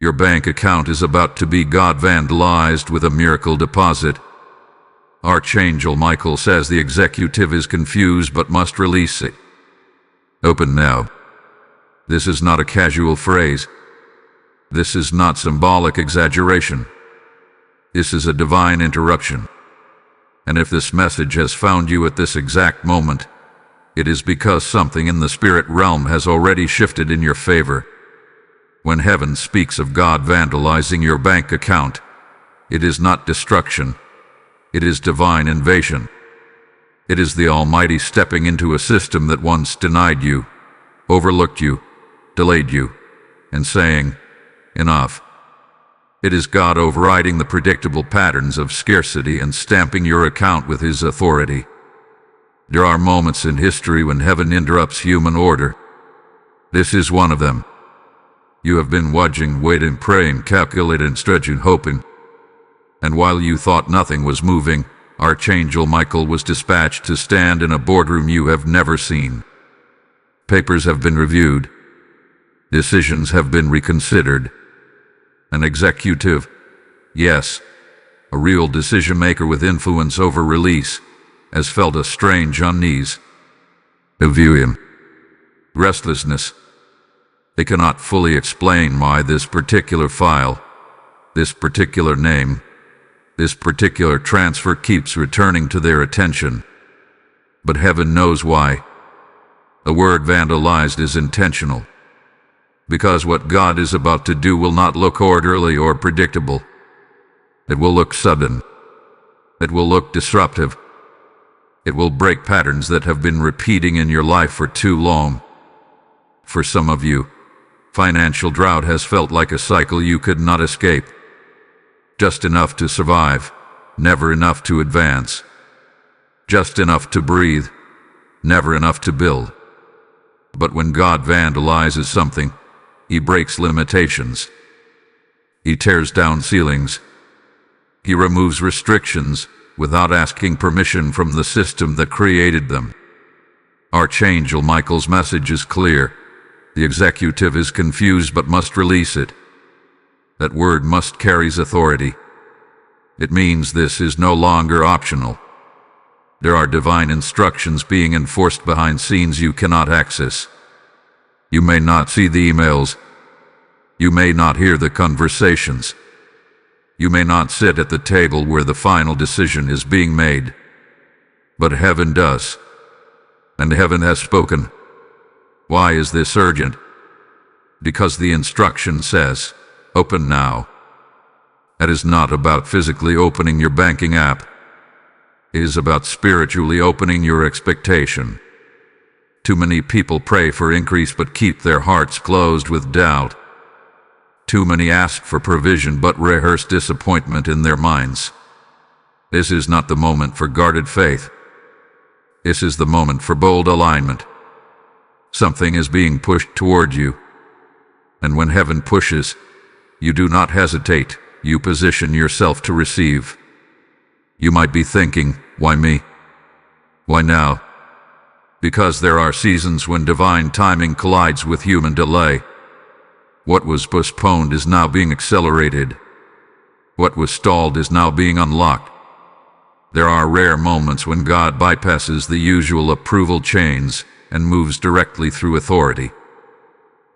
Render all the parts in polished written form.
Your bank account is about to be God-vandalized with a miracle deposit. Archangel Michael says the executive is confused but must release it. Open now. This is not a casual phrase. This is not symbolic exaggeration. This is a divine interruption. And if this message has found you at this exact moment, it is because something in the spirit realm has already shifted in your favor. When heaven speaks of God vandalizing your bank account, it is not destruction. It is divine invasion. It is the Almighty stepping into a system that once denied you, overlooked you, delayed you, and saying, "Enough." It is God overriding the predictable patterns of scarcity and stamping your account with His authority. There are moments in history when heaven interrupts human order. This is one of them. You have been watching, waiting, praying, calculating, stretching, hoping. And while you thought nothing was moving, Archangel Michael was dispatched to stand in a boardroom you have never seen. Papers have been reviewed. Decisions have been reconsidered. An executive, yes, a real decision maker with influence over release, has felt a strange unease. They view him. Restlessness. They cannot fully explain why this particular file, this particular name, this particular transfer keeps returning to their attention. But heaven knows why. The word vandalized is intentional. Because what God is about to do will not look orderly or predictable. It will look sudden. It will look disruptive. It will break patterns that have been repeating in your life for too long. For some of you, financial drought has felt like a cycle you could not escape. Just enough to survive, never enough to advance. Just enough to breathe, never enough to build. But when God vandalizes something, He breaks limitations. He tears down ceilings. He removes restrictions without asking permission from the system that created them. Archangel Michael's message is clear. The executive is confused but must release it. That word "must" carries authority. It means this is no longer optional. There are divine instructions being enforced behind scenes you cannot access. You may not see the emails. You may not hear the conversations. You may not sit at the table where the final decision is being made. But heaven does. And heaven has spoken. Why is this urgent? Because the instruction says, "Open now." That is not about physically opening your banking app. It is about spiritually opening your expectation. Too many people pray for increase but keep their hearts closed with doubt. Too many ask for provision but rehearse disappointment in their minds. This is not the moment for guarded faith. This is the moment for bold alignment. Something is being pushed toward you. And when heaven pushes, you do not hesitate. You position yourself to receive. You might be thinking, why me? Why now? Because there are seasons when divine timing collides with human delay. What was postponed is now being accelerated. What was stalled is now being unlocked. There are rare moments when God bypasses the usual approval chains and moves directly through authority.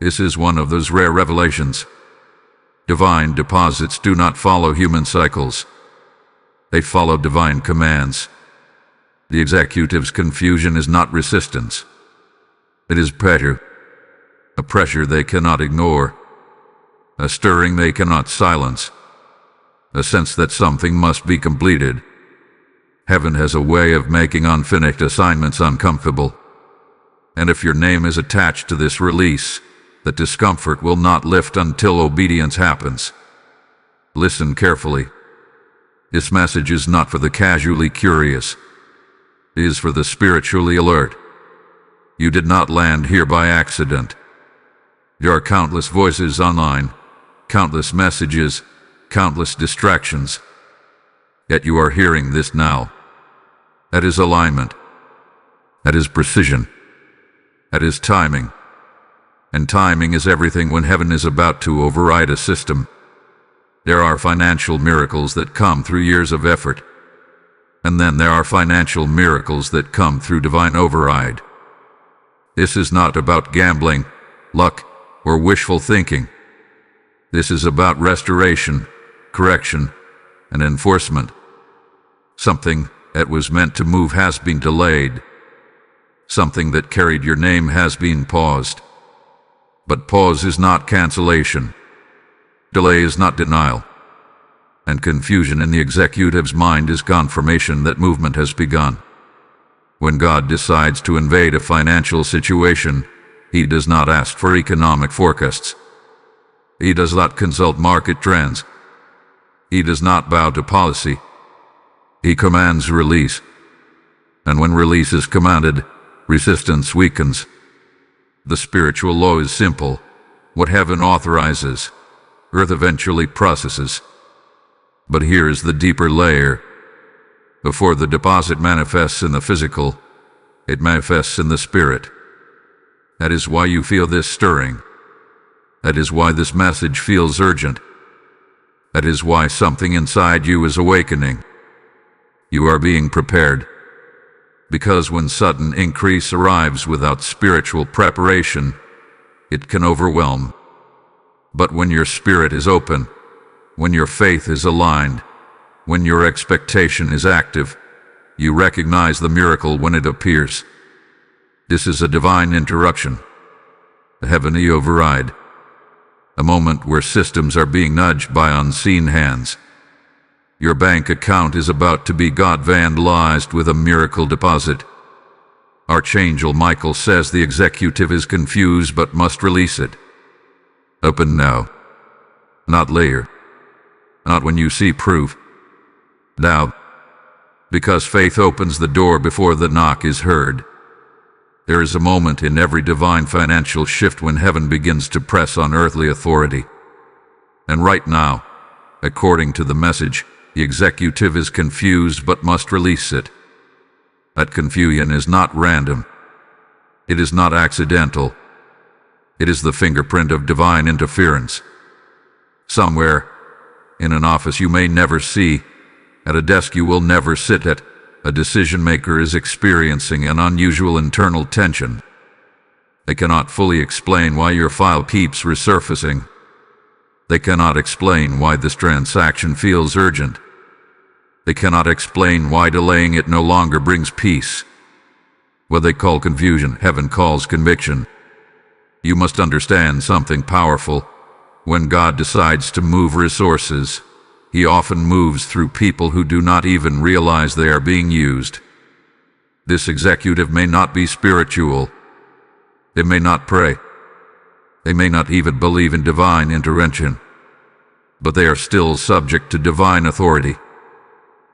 This is one of those rare revelations. Divine deposits do not follow human cycles. They follow divine commands. The executive's confusion is not resistance. It is pressure. A pressure they cannot ignore. A stirring they cannot silence. A sense that something must be completed. Heaven has a way of making unfinished assignments uncomfortable. And if your name is attached to this release, the discomfort will not lift until obedience happens. Listen carefully. This message is not for the casually curious. It is for the spiritually alert. You did not land here by accident. There are countless voices online, countless messages, countless distractions. Yet you are hearing this now. That is alignment. That is precision. That is timing. And timing is everything when heaven is about to override a system. There are financial miracles that come through years of effort. And then there are financial miracles that come through divine override. This is not about gambling, luck, or wishful thinking. This is about restoration, correction, and enforcement. Something that was meant to move has been delayed. Something that carried your name has been paused. But pause is not cancellation. Delay is not denial. And confusion in the executive's mind is confirmation that movement has begun. When God decides to invade a financial situation, He does not ask for economic forecasts. He does not consult market trends. He does not bow to policy. He commands release. And when release is commanded, resistance weakens. The spiritual law is simple. What heaven authorizes, earth eventually processes. But here is the deeper layer. Before the deposit manifests in the physical, it manifests in the spirit. That is why you feel this stirring. That is why this message feels urgent. That is why something inside you is awakening. You are being prepared. Because when sudden increase arrives without spiritual preparation, it can overwhelm. But when your spirit is open, when your faith is aligned, when your expectation is active, you recognize the miracle when it appears. This is a divine interruption, a heavenly override, a moment where systems are being nudged by unseen hands. Your bank account is about to be God-vandalized with a miracle deposit. Archangel Michael says the executive is confused but must release it. Open now. Not later. Not when you see proof. Now. Because faith opens the door before the knock is heard. There is a moment in every divine financial shift when heaven begins to press on earthly authority. And right now, according to the message, the executive is confused but must release it. That confusion is not random. It is not accidental. It is the fingerprint of divine interference. Somewhere, in an office you may never see, at a desk you will never sit at, a decision maker is experiencing an unusual internal tension. They cannot fully explain why your file keeps resurfacing. They cannot explain why this transaction feels urgent. They cannot explain why delaying it no longer brings peace. What they call confusion, heaven calls conviction. You must understand something powerful. When God decides to move resources, He often moves through people who do not even realize they are being used. This executive may not be spiritual. They may not pray. They may not even believe in divine intervention. But they are still subject to divine authority.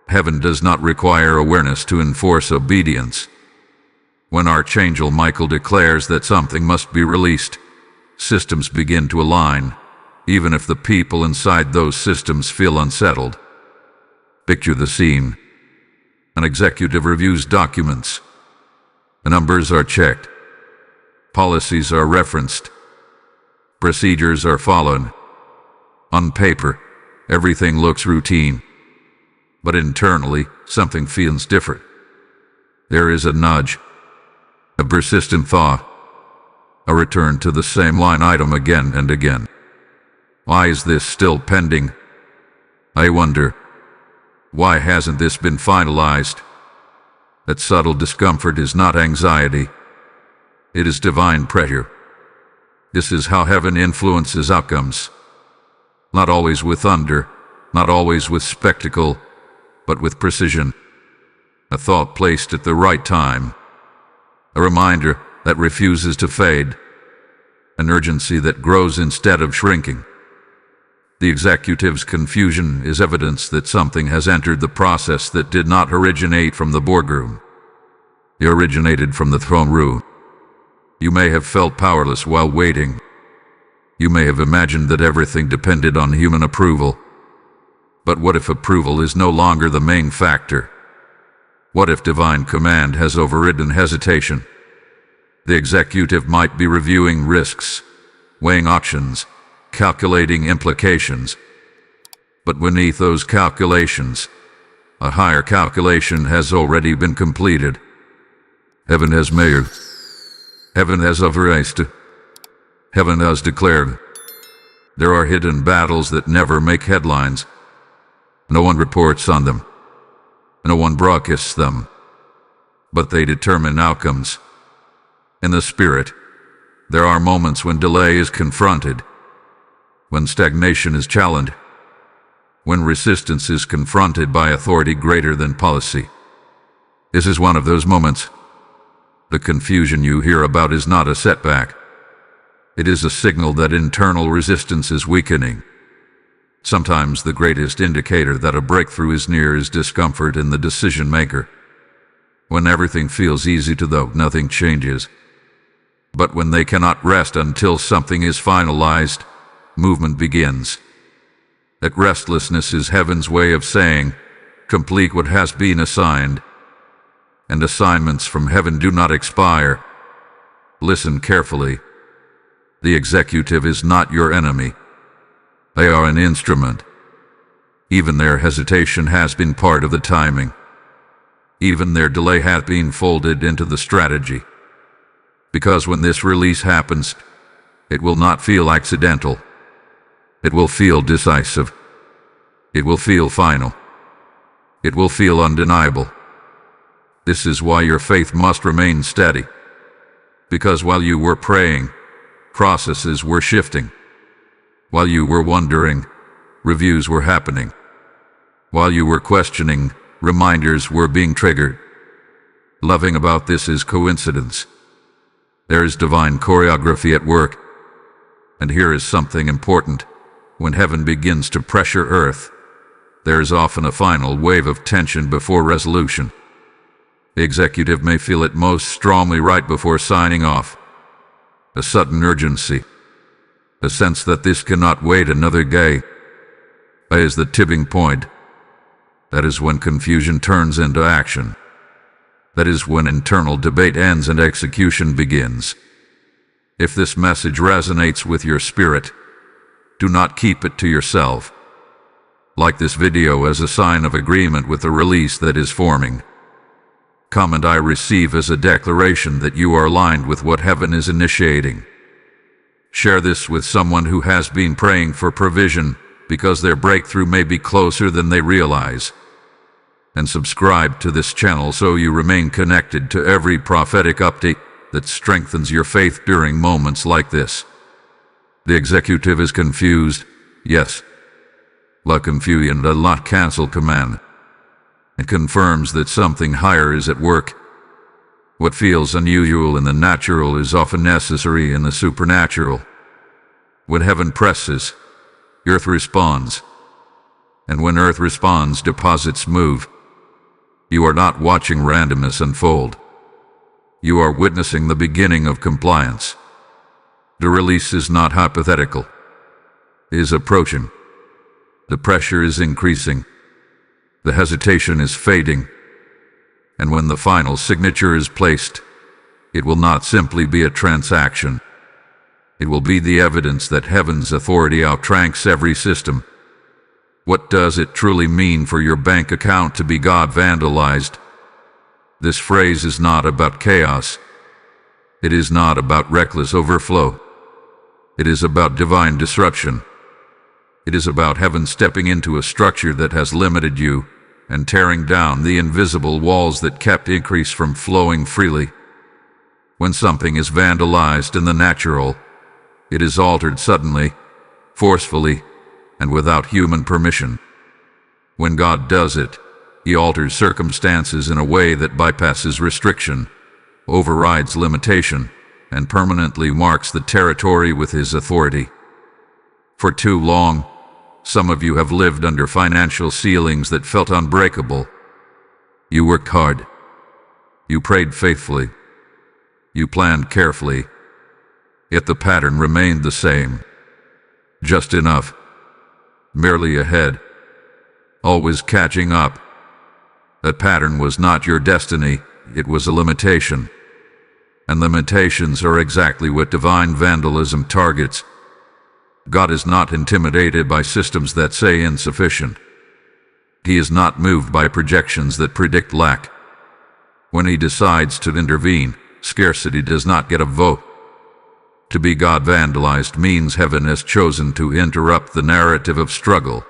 Heaven does not require awareness to enforce obedience. When Archangel Michael declares that something must be released, systems begin to align, even if the people inside those systems feel unsettled. Picture the scene. An executive reviews documents. The numbers are checked. Policies are referenced. Procedures are followed. On paper, everything looks routine. But internally, something feels different. There is a nudge, a persistent thought, a return to the same line item again and again. Why is this still pending? I wonder. Why hasn't this been finalized? That subtle discomfort is not anxiety. It is divine pressure. This is how heaven influences outcomes. Not always with thunder, not always with spectacle, but with precision. A thought placed at the right time. A reminder that refuses to fade. An urgency that grows instead of shrinking. The executive's confusion is evidence that something has entered the process that did not originate from the boardroom. It originated from the throne room. You may have felt powerless while waiting. You may have imagined that everything depended on human approval. But what if approval is no longer the main factor? What if divine command has overridden hesitation? The executive might be reviewing risks, weighing options, calculating implications. But beneath those calculations, a higher calculation has already been completed. Heaven has made. Heaven has authorized. Heaven has declared. There are hidden battles that never make headlines. No one reports on them. No one broadcasts them. But they determine outcomes. In the spirit, there are moments when delay is confronted, when stagnation is challenged, when resistance is confronted by authority greater than policy. This is one of those moments. The confusion you hear about is not a setback. It is a signal that internal resistance is weakening. Sometimes the greatest indicator that a breakthrough is near is discomfort in the decision maker. When everything feels easy to them, nothing changes. But when they cannot rest until something is finalized, movement begins. That restlessness is heaven's way of saying, complete what has been assigned. And assignments from heaven do not expire. Listen carefully. The executive is not your enemy. They are an instrument. Even their hesitation has been part of the timing. Even their delay has been folded into the strategy. Because when this release happens, it will not feel accidental. It will feel decisive. It will feel final. It will feel undeniable. This is why your faith must remain steady. Because while you were praying, processes were shifting. While you were wondering, reviews were happening. While you were questioning, reminders were being triggered. Loving about this is coincidence. There is divine choreography at work. And here is something important. When heaven begins to pressure earth, there is often a final wave of tension before resolution. The executive may feel it most strongly right before signing off. A sudden urgency. A sense that this cannot wait another day. That is the tipping point. That is when confusion turns into action. That is when internal debate ends and execution begins. If this message resonates with your spirit, do not keep it to yourself. Like this video as a sign of agreement with the release that is forming. Comment I receive as a declaration that you are aligned with what heaven is initiating. Share this with someone who has been praying for provision because their breakthrough may be closer than they realize. And subscribe to this channel so you remain connected to every prophetic update that strengthens your faith during moments like this. The executive is confused, yes. La confusion does not cancel command. It confirms that something higher is at work. What feels unusual in the natural is often necessary in the supernatural. When heaven presses, earth responds. And when earth responds, deposits move. You are not watching randomness unfold. You are witnessing the beginning of compliance. The release is not hypothetical. It is approaching. The pressure is increasing. The hesitation is fading. And when the final signature is placed, it will not simply be a transaction. It will be the evidence that heaven's authority outranks every system. What does it truly mean for your bank account to be God-vandalized? This phrase is not about chaos. It is not about reckless overflow. It is about divine disruption. It is about heaven stepping into a structure that has limited you and tearing down the invisible walls that kept increase from flowing freely. When something is vandalized in the natural, it is altered suddenly, forcefully, and without human permission. When God does it, He alters circumstances in a way that bypasses restriction, overrides limitation, and permanently marks the territory with His authority. For too long, some of you have lived under financial ceilings that felt unbreakable. You worked hard. You prayed faithfully. You planned carefully. Yet the pattern remained the same. Just enough. Merely ahead. Always catching up. That pattern was not your destiny, it was a limitation. and limitations are exactly what divine vandalism targets. God is not intimidated by systems that say insufficient. He is not moved by projections that predict lack. When he decides to intervene, scarcity does not get a vote. To be God-vandalized means heaven has chosen to interrupt the narrative of struggle.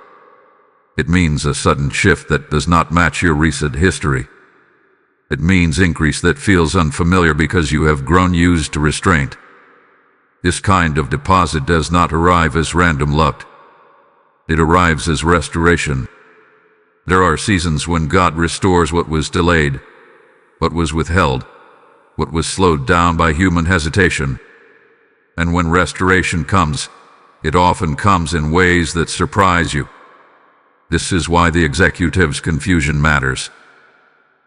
It means a sudden shift that does not match your recent history. It means increase that feels unfamiliar because you have grown used to restraint. This kind of deposit does not arrive as random luck. It arrives as restoration. There are seasons when God restores what was delayed, what was withheld, what was slowed down by human hesitation. And when restoration comes, it often comes in ways that surprise you. This is why the executive's confusion matters.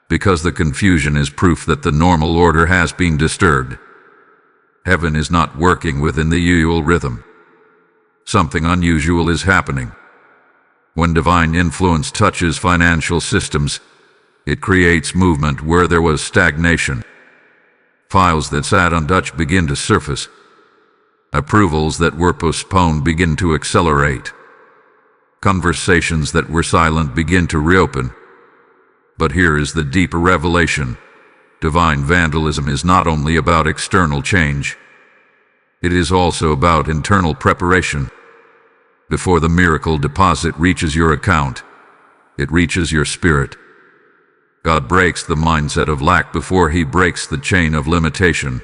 Because the confusion is proof that the normal order has been disturbed. Heaven is not working within the usual rhythm. Something unusual is happening. When divine influence touches financial systems, it creates movement where there was stagnation. Files that sat untouched begin to surface. Approvals that were postponed begin to accelerate. Conversations that were silent begin to reopen. But here is the deeper revelation. Divine vandalism is not only about external change. It is also about internal preparation. Before the miracle deposit reaches your account, it reaches your spirit. God breaks the mindset of lack before he breaks the chain of limitation.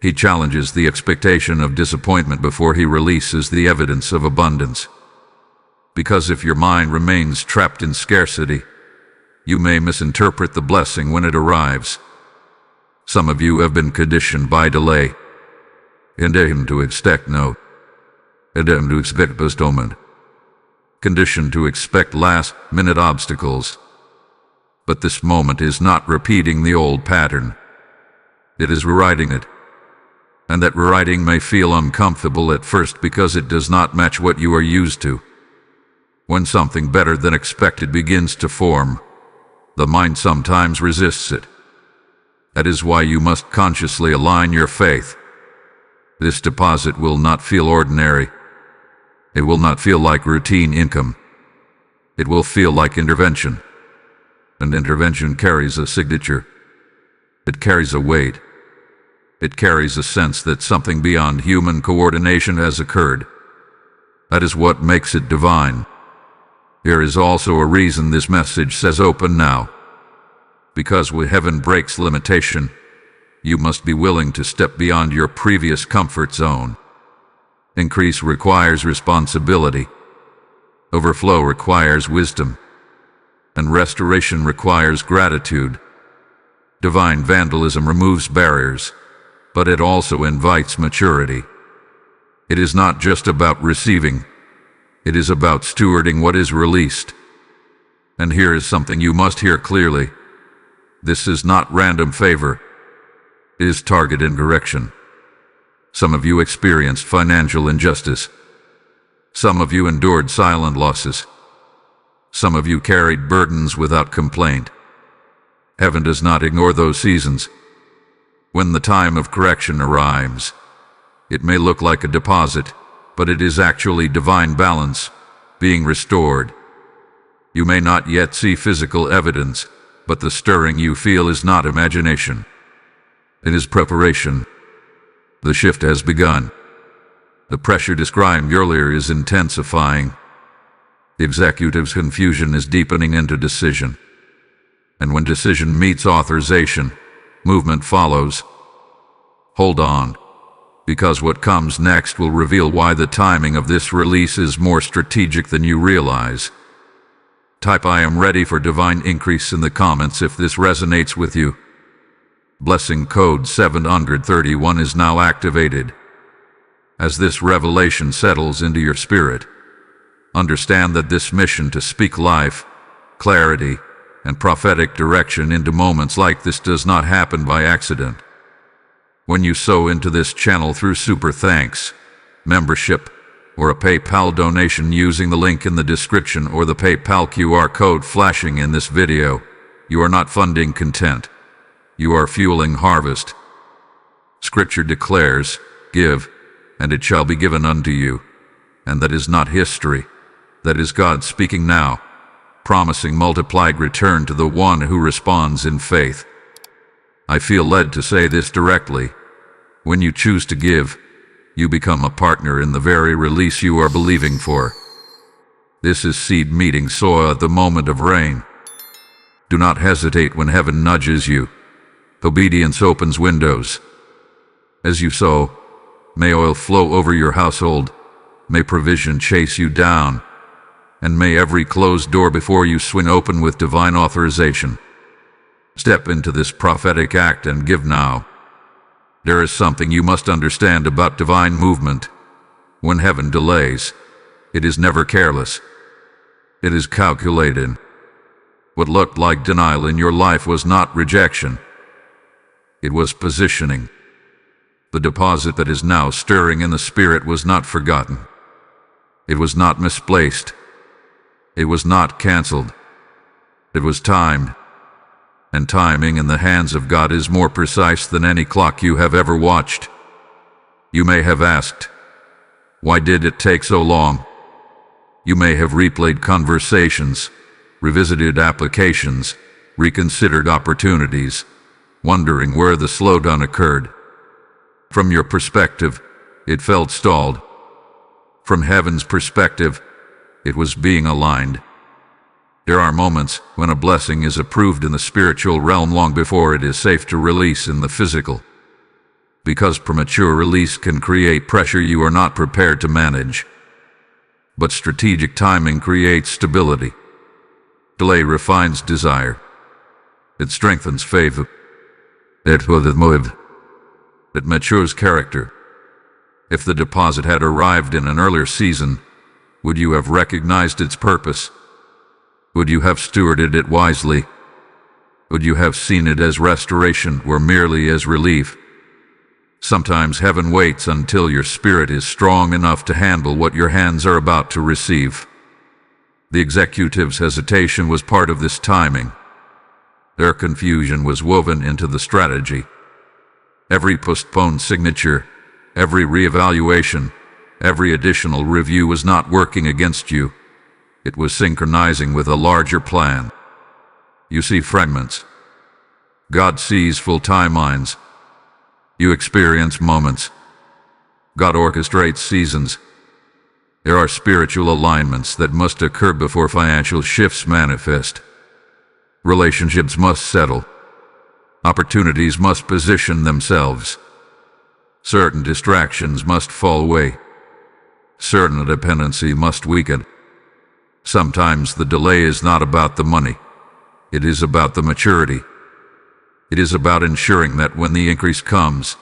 He challenges the expectation of disappointment before he releases the evidence of abundance. Because if your mind remains trapped in scarcity, you may misinterpret the blessing when it arrives. Some of you have been conditioned by delay. Conditioned to expect no. Conditioned to expect postponement. Conditioned to expect last-minute obstacles. But this moment is not repeating the old pattern. It is rewriting it. And that rewriting may feel uncomfortable at first because it does not match what you are used to. When something better than expected begins to form, the mind sometimes resists it. That is why you must consciously align your faith. This deposit will not feel ordinary. It will not feel like routine income. It will feel like intervention. And intervention carries a signature. It carries a weight. It carries a sense that something beyond human coordination has occurred. That is what makes it divine. There is also a reason this message says open now. Because when heaven breaks limitation, you must be willing to step beyond your previous comfort zone. Increase requires responsibility. Overflow requires wisdom. And restoration requires gratitude. Divine vandalism removes barriers, but it also invites maturity. It is not just about receiving. It is about stewarding what is released. And here is something you must hear clearly. This is not random favor. It is targeted correction. Some of you experienced financial injustice. Some of you endured silent losses. Some of you carried burdens without complaint. Heaven does not ignore those seasons. When the time of correction arrives, it may look like a deposit, but it is actually divine balance being restored. You may not yet see physical evidence, but the stirring you feel is not imagination. It is preparation. The shift has begun. The pressure described earlier is intensifying. The executive's confusion is deepening into decision. And when decision meets authorization, movement follows. Hold on, because what comes next will reveal why the timing of this release is more strategic than you realize. Type I am ready for divine increase in the comments if this resonates with you. Blessing code 731 is now activated. As this revelation settles into your spirit, understand that this mission to speak life, clarity, and prophetic direction into moments like this does not happen by accident. When you sow into this channel through super thanks, membership, or a PayPal donation using the link in the description or the PayPal QR code flashing in this video, you are not funding content. You are fueling harvest. Scripture declares, "Give, and it shall be given unto you." And that is not history. That is God speaking now, promising multiplied return to the one who responds in faith. I feel led to say this directly. When you choose to give, you become a partner in the very release you are believing for. This is seed meeting soil at the moment of rain. Do not hesitate when heaven nudges you. Obedience opens windows. As you sow, may oil flow over your household, may provision chase you down, and may every closed door before you swing open with divine authorization. Step into this prophetic act and give now. There is something you must understand about divine movement. When heaven delays, it is never careless. It is calculated. What looked like denial in your life was not rejection. It was positioning. The deposit that is now stirring in the spirit was not forgotten. It was not misplaced. It was not canceled. It was timed. And timing in the hands of God is more precise than any clock you have ever watched. You may have asked, why did it take so long? You may have replayed conversations, revisited applications, reconsidered opportunities, wondering where the slowdown occurred. From your perspective, it felt stalled. From heaven's perspective, it was being aligned. There are moments when a blessing is approved in the spiritual realm long before it is safe to release in the physical. Because premature release can create pressure you are not prepared to manage. But strategic timing creates stability. Delay refines desire. It strengthens faith. It matures character. If the deposit had arrived in an earlier season, would you have recognized its purpose? Would you have stewarded it wisely? Would you have seen it as restoration or merely as relief? Sometimes heaven waits until your spirit is strong enough to handle what your hands are about to receive. The executive's hesitation was part of this timing. Their confusion was woven into the strategy. Every postponed signature, every reevaluation, every additional review was not working against you. It was synchronizing with a larger plan. You see fragments. God sees full timelines. You experience moments. God orchestrates seasons. There are spiritual alignments that must occur before financial shifts manifest. Relationships must settle. Opportunities must position themselves. Certain distractions must fall away. Certain dependency must weaken. Sometimes the delay is not about the money. It is about the maturity. It is about ensuring that when the increase comes,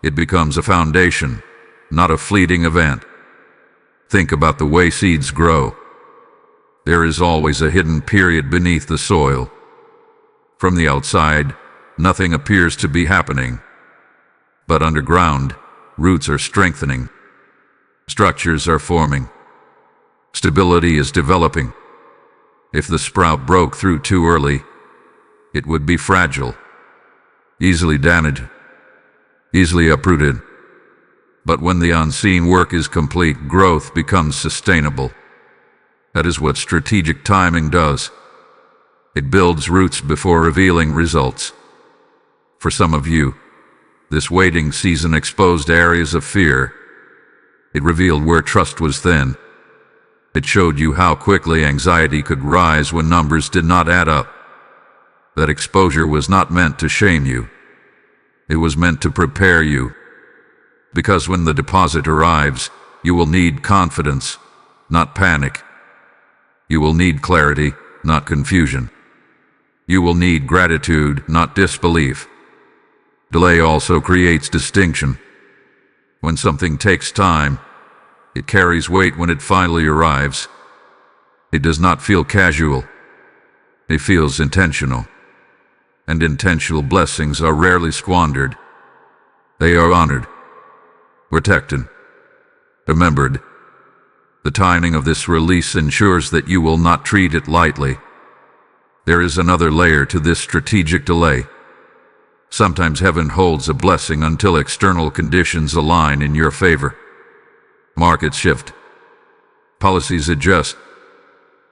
it becomes a foundation, not a fleeting event. Think about the way seeds grow. There is always a hidden period beneath the soil. From the outside, nothing appears to be happening. But underground, roots are strengthening. Structures are forming. Stability is developing. If the sprout broke through too early, it would be fragile, easily damaged, easily uprooted. But when the unseen work is complete, growth becomes sustainable. That is what strategic timing does. It builds roots before revealing results. For some of you, this waiting season exposed areas of fear. It revealed where trust was thin. It showed you how quickly anxiety could rise when numbers did not add up. That exposure was not meant to shame you. It was meant to prepare you. Because when the deposit arrives, you will need confidence, not panic. You will need clarity, not confusion. You will need gratitude, not disbelief. Delay also creates distinction. When something takes time, it carries weight when it finally arrives. It does not feel casual. It feels intentional. And intentional blessings are rarely squandered. They are honored, protected, remembered. The timing of this release ensures that you will not treat it lightly. There is another layer to this strategic delay. Sometimes heaven holds a blessing until external conditions align in your favor. Markets shift. Policies adjust.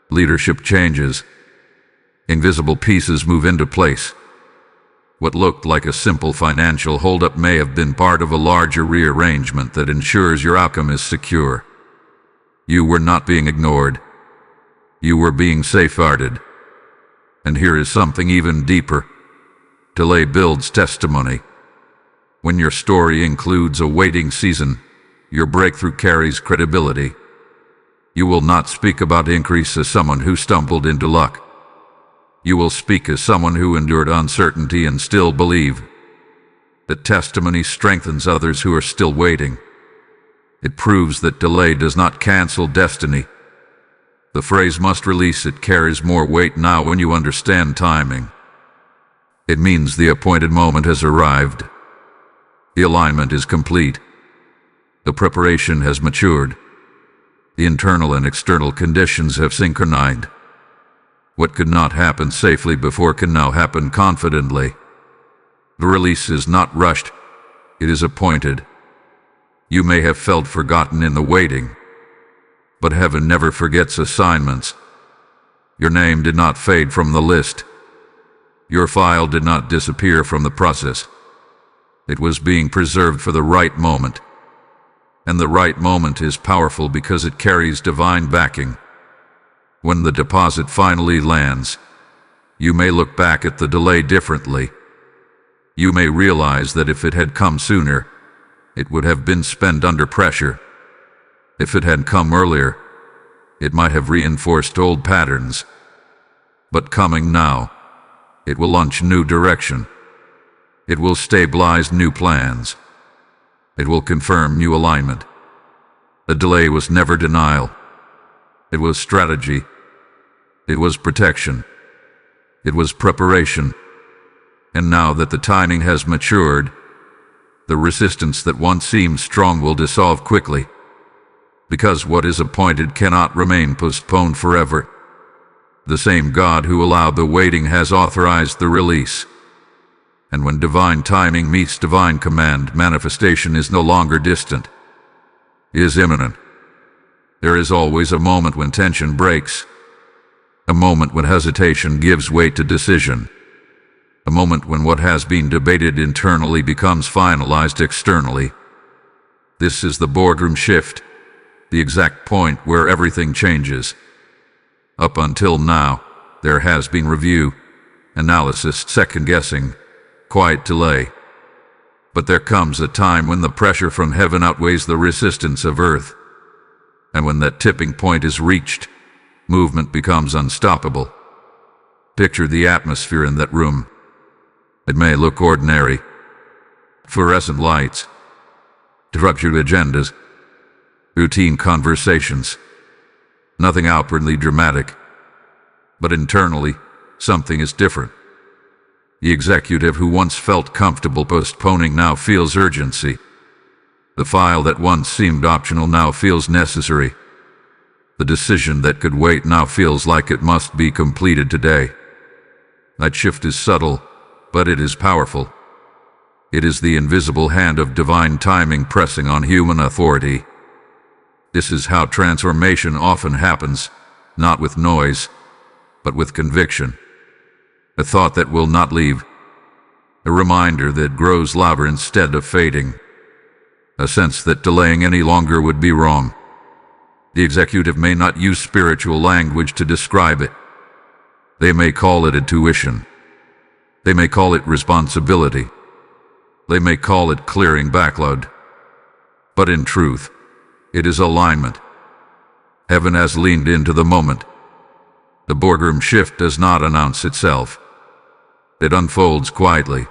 Leadership changes. Invisible pieces move into place. What looked like a simple financial holdup may have been part of a larger rearrangement that ensures your outcome is secure. You were not being ignored. You were being safeguarded. And here is something even deeper. Delay builds testimony. When your story includes a waiting season, your breakthrough carries credibility. You will not speak about increase as someone who stumbled into luck. You will speak as someone who endured uncertainty and still believe. That testimony strengthens others who are still waiting. It proves that delay does not cancel destiny. The phrase "must release it" carries more weight now when you understand timing. It means the appointed moment has arrived. The alignment is complete. The preparation has matured. The internal and external conditions have synchronized. What could not happen safely before can now happen confidently. The release is not rushed. It is appointed. You may have felt forgotten in the waiting, but heaven never forgets assignments. Your name did not fade from the list. Your file did not disappear from the process. It was being preserved for the right moment. And the right moment is powerful because it carries divine backing. When the deposit finally lands, you may look back at the delay differently. You may realize that if it had come sooner, it would have been spent under pressure. If it had come earlier, it might have reinforced old patterns. But coming now, it will launch new direction. It will stabilize new plans. It will confirm new alignment. The delay was never denial. It was strategy. It was protection. It was preparation. And now that the timing has matured, the resistance that once seemed strong will dissolve quickly. Because what is appointed cannot remain postponed forever. The same God who allowed the waiting has authorized the release. And when divine timing meets divine command, manifestation is no longer distant. It is imminent. There is always a moment when tension breaks. A moment when hesitation gives way to decision. A moment when what has been debated internally becomes finalized externally. This is the boardroom shift, the exact point where everything changes. Up until now, there has been review, analysis, second-guessing, quiet delay. But there comes a time when the pressure from heaven outweighs the resistance of earth. And when that tipping point is reached, movement becomes unstoppable. Picture the atmosphere in that room. It may look ordinary. Fluorescent lights, structured agendas, routine conversations. Nothing outwardly dramatic. But internally, something is different. The executive who once felt comfortable postponing now feels urgency. The file that once seemed optional now feels necessary. The decision that could wait now feels like it must be completed today. That shift is subtle, but it is powerful. It is the invisible hand of divine timing pressing on human authority. This is how transformation often happens, not with noise, but with conviction. A thought that will not leave. A reminder that grows louder instead of fading. A sense that delaying any longer would be wrong. The executive may not use spiritual language to describe it. They may call it intuition. They may call it responsibility. They may call it clearing backlog. But in truth, it is alignment. Heaven has leaned into the moment. The boardroom shift does not announce itself. It unfolds quietly.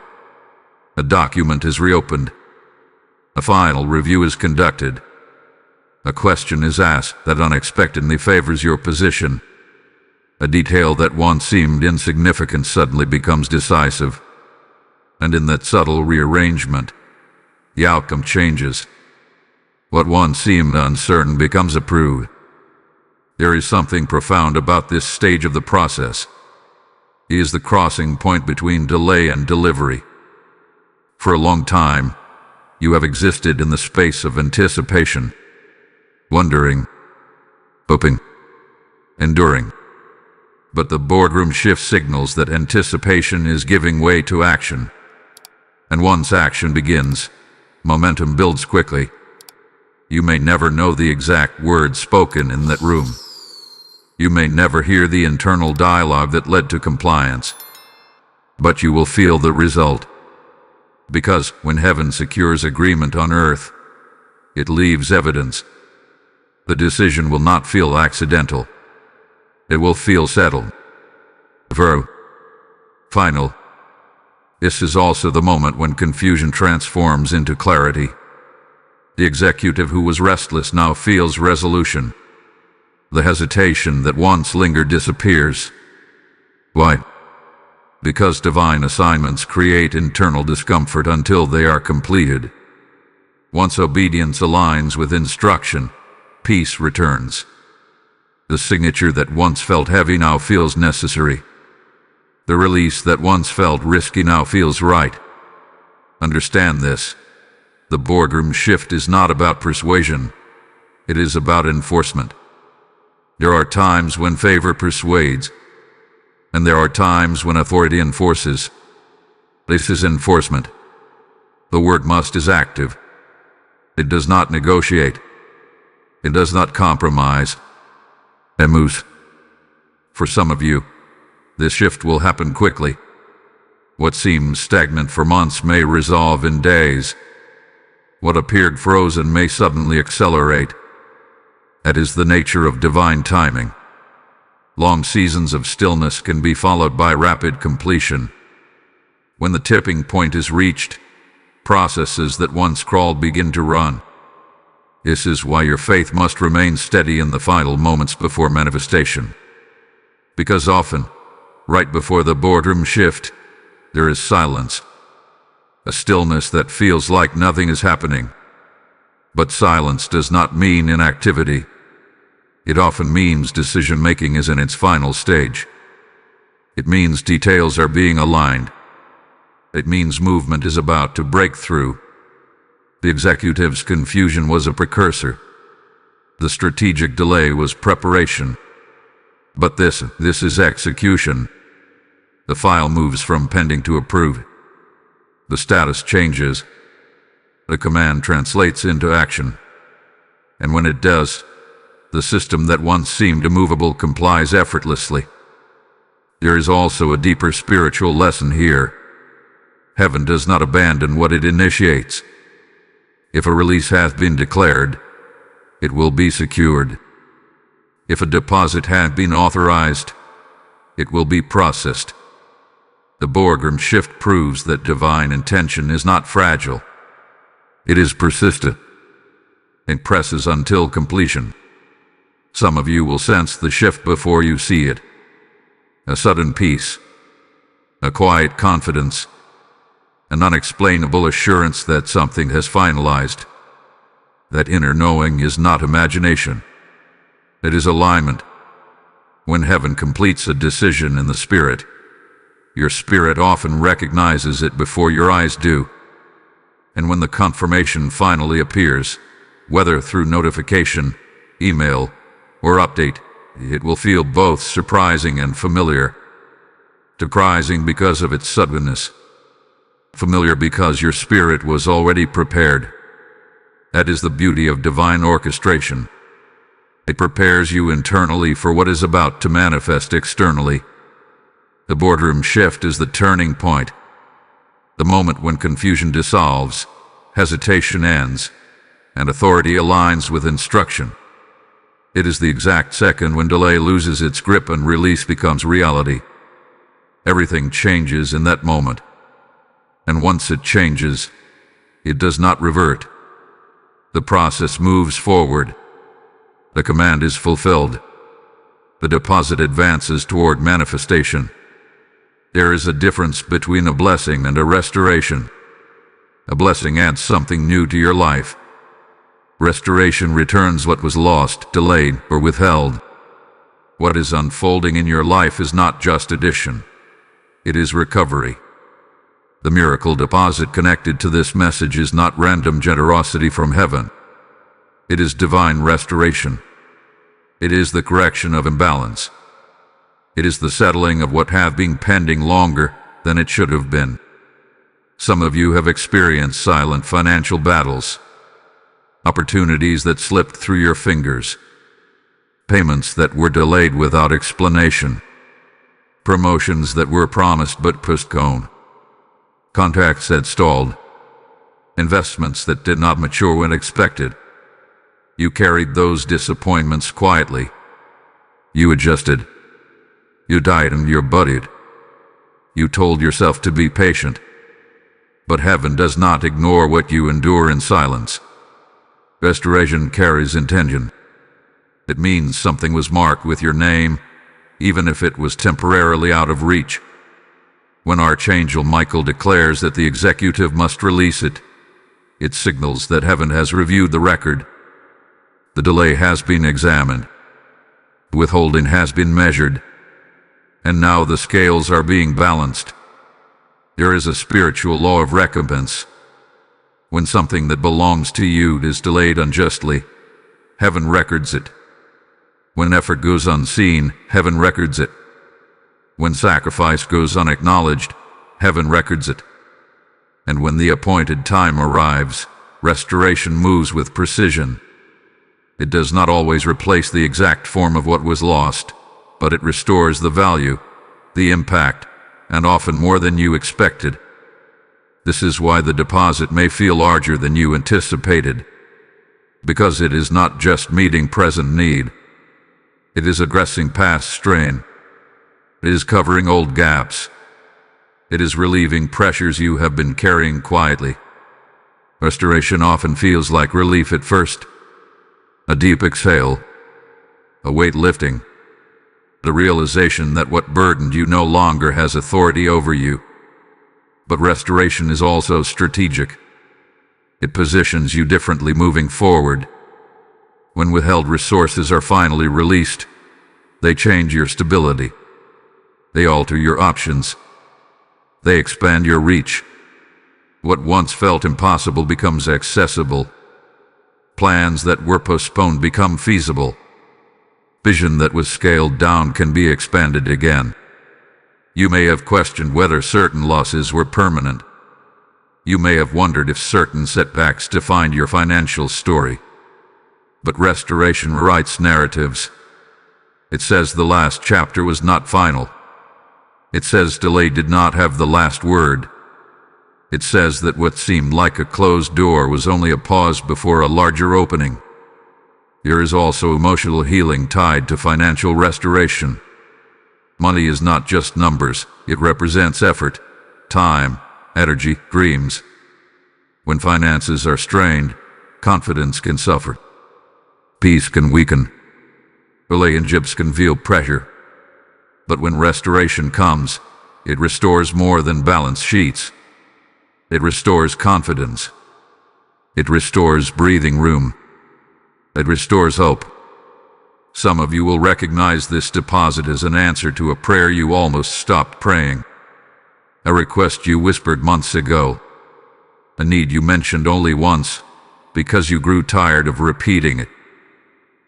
A document is reopened. A final review is conducted. A question is asked that unexpectedly favors your position. A detail that once seemed insignificant suddenly becomes decisive. And in that subtle rearrangement, the outcome changes. What once seemed uncertain becomes approved. There is something profound about this stage of the process. It is the crossing point between delay and delivery. For a long time, you have existed in the space of anticipation, wondering, hoping, enduring. But the boardroom shift signals that anticipation is giving way to action. And once action begins, momentum builds quickly. You may never know the exact words spoken in that room. You may never hear the internal dialogue that led to compliance. But you will feel the result. Because when heaven secures agreement on earth, it leaves evidence. The decision will not feel accidental. It will feel settled. Final. This is also the moment when confusion transforms into clarity. The executive who was restless now feels resolution. The hesitation that once lingered disappears. Why? Because divine assignments create internal discomfort until they are completed. Once obedience aligns with instruction, peace returns. The signature that once felt heavy now feels necessary. The release that once felt risky now feels right. Understand this. The boardroom shift is not about persuasion. It is about enforcement. There are times when favor persuades, and there are times when authority enforces. This is enforcement. The word must is active. It does not negotiate. It does not compromise. It moves. For some of you, this shift will happen quickly. What seems stagnant for months may resolve in days. What appeared frozen may suddenly accelerate. That is the nature of divine timing. Long seasons of stillness can be followed by rapid completion. When the tipping point is reached, processes that once crawled begin to run. This is why your faith must remain steady in the final moments before manifestation. Because often, right before the boardroom shift, there is silence. A stillness that feels like nothing is happening. But silence does not mean inactivity. It often means decision-making is in its final stage. It means details are being aligned. It means movement is about to break through. The executive's confusion was a precursor. The strategic delay was preparation. But this is execution. The file moves from pending to approved. The status changes. The command translates into action. And when it does, the system that once seemed immovable complies effortlessly. There is also a deeper spiritual lesson here. Heaven does not abandon what it initiates. If a release hath been declared, it will be secured. If a deposit hath been authorized, it will be processed. The boardroom shift proves that divine intention is not fragile. It is persistent. It presses until completion. Some of you will sense the shift before you see it. A sudden peace, a quiet confidence, an unexplainable assurance that something has finalized. That inner knowing is not imagination. It is alignment. When heaven completes a decision in the spirit, your spirit often recognizes it before your eyes do. And when the confirmation finally appears, whether through notification, email, or update, it will feel both surprising and familiar. Surprising because of its suddenness. Familiar because your spirit was already prepared. That is the beauty of divine orchestration. It prepares you internally for what is about to manifest externally. The boardroom shift is the turning point. The moment when confusion dissolves, hesitation ends, and authority aligns with instruction. It is the exact second when delay loses its grip and release becomes reality. Everything changes in that moment. And once it changes, it does not revert. The process moves forward. The command is fulfilled. The deposit advances toward manifestation. There is a difference between a blessing and a restoration. A blessing adds something new to your life. Restoration returns what was lost, delayed, or withheld. What is unfolding in your life is not just addition. It is recovery. The miracle deposit connected to this message is not random generosity from heaven. It is divine restoration. It is the correction of imbalance. It is the settling of what have been pending longer than it should have been. Some of you have experienced silent financial battles, opportunities that slipped through your fingers, payments that were delayed without explanation, promotions that were promised but postponed, contracts that stalled, investments that did not mature when expected. You carried those disappointments quietly. You adjusted. You tightened your budget. You told yourself to be patient. But heaven does not ignore what you endure in silence. Restoration carries intention. It means something was marked with your name, even if it was temporarily out of reach. When Archangel Michael declares that the executive must release it, it signals that heaven has reviewed the record. The delay has been examined. Withholding has been measured. And now the scales are being balanced. There is a spiritual law of recompense. When something that belongs to you is delayed unjustly, heaven records it. When effort goes unseen, heaven records it. When sacrifice goes unacknowledged, heaven records it. And when the appointed time arrives, restoration moves with precision. It does not always replace the exact form of what was lost, but it restores the value, the impact, and often more than you expected. This is why the deposit may feel larger than you anticipated, because it is not just meeting present need. It is addressing past strain. It is covering old gaps. It is relieving pressures you have been carrying quietly. Restoration often feels like relief at first. A deep exhale, a weight lifting, the realization that what burdened you no longer has authority over you. But restoration is also strategic. It positions you differently moving forward. When withheld resources are finally released, they change your stability. They alter your options. They expand your reach. What once felt impossible becomes accessible. Plans that were postponed become feasible. Vision that was scaled down can be expanded again. You may have questioned whether certain losses were permanent. You may have wondered if certain setbacks defined your financial story. But restoration writes narratives. It says the last chapter was not final. It says delay did not have the last word. It says that what seemed like a closed door was only a pause before a larger opening. There is also emotional healing tied to financial restoration. Money is not just numbers, it represents effort, time, energy, dreams. When finances are strained, confidence can suffer. Peace can weaken. Relationships can feel pressure. But when restoration comes, it restores more than balance sheets. It restores confidence. It restores breathing room. It restores hope. Some of you will recognize this deposit as an answer to a prayer you almost stopped praying. A request you whispered months ago. A need you mentioned only once, because you grew tired of repeating it.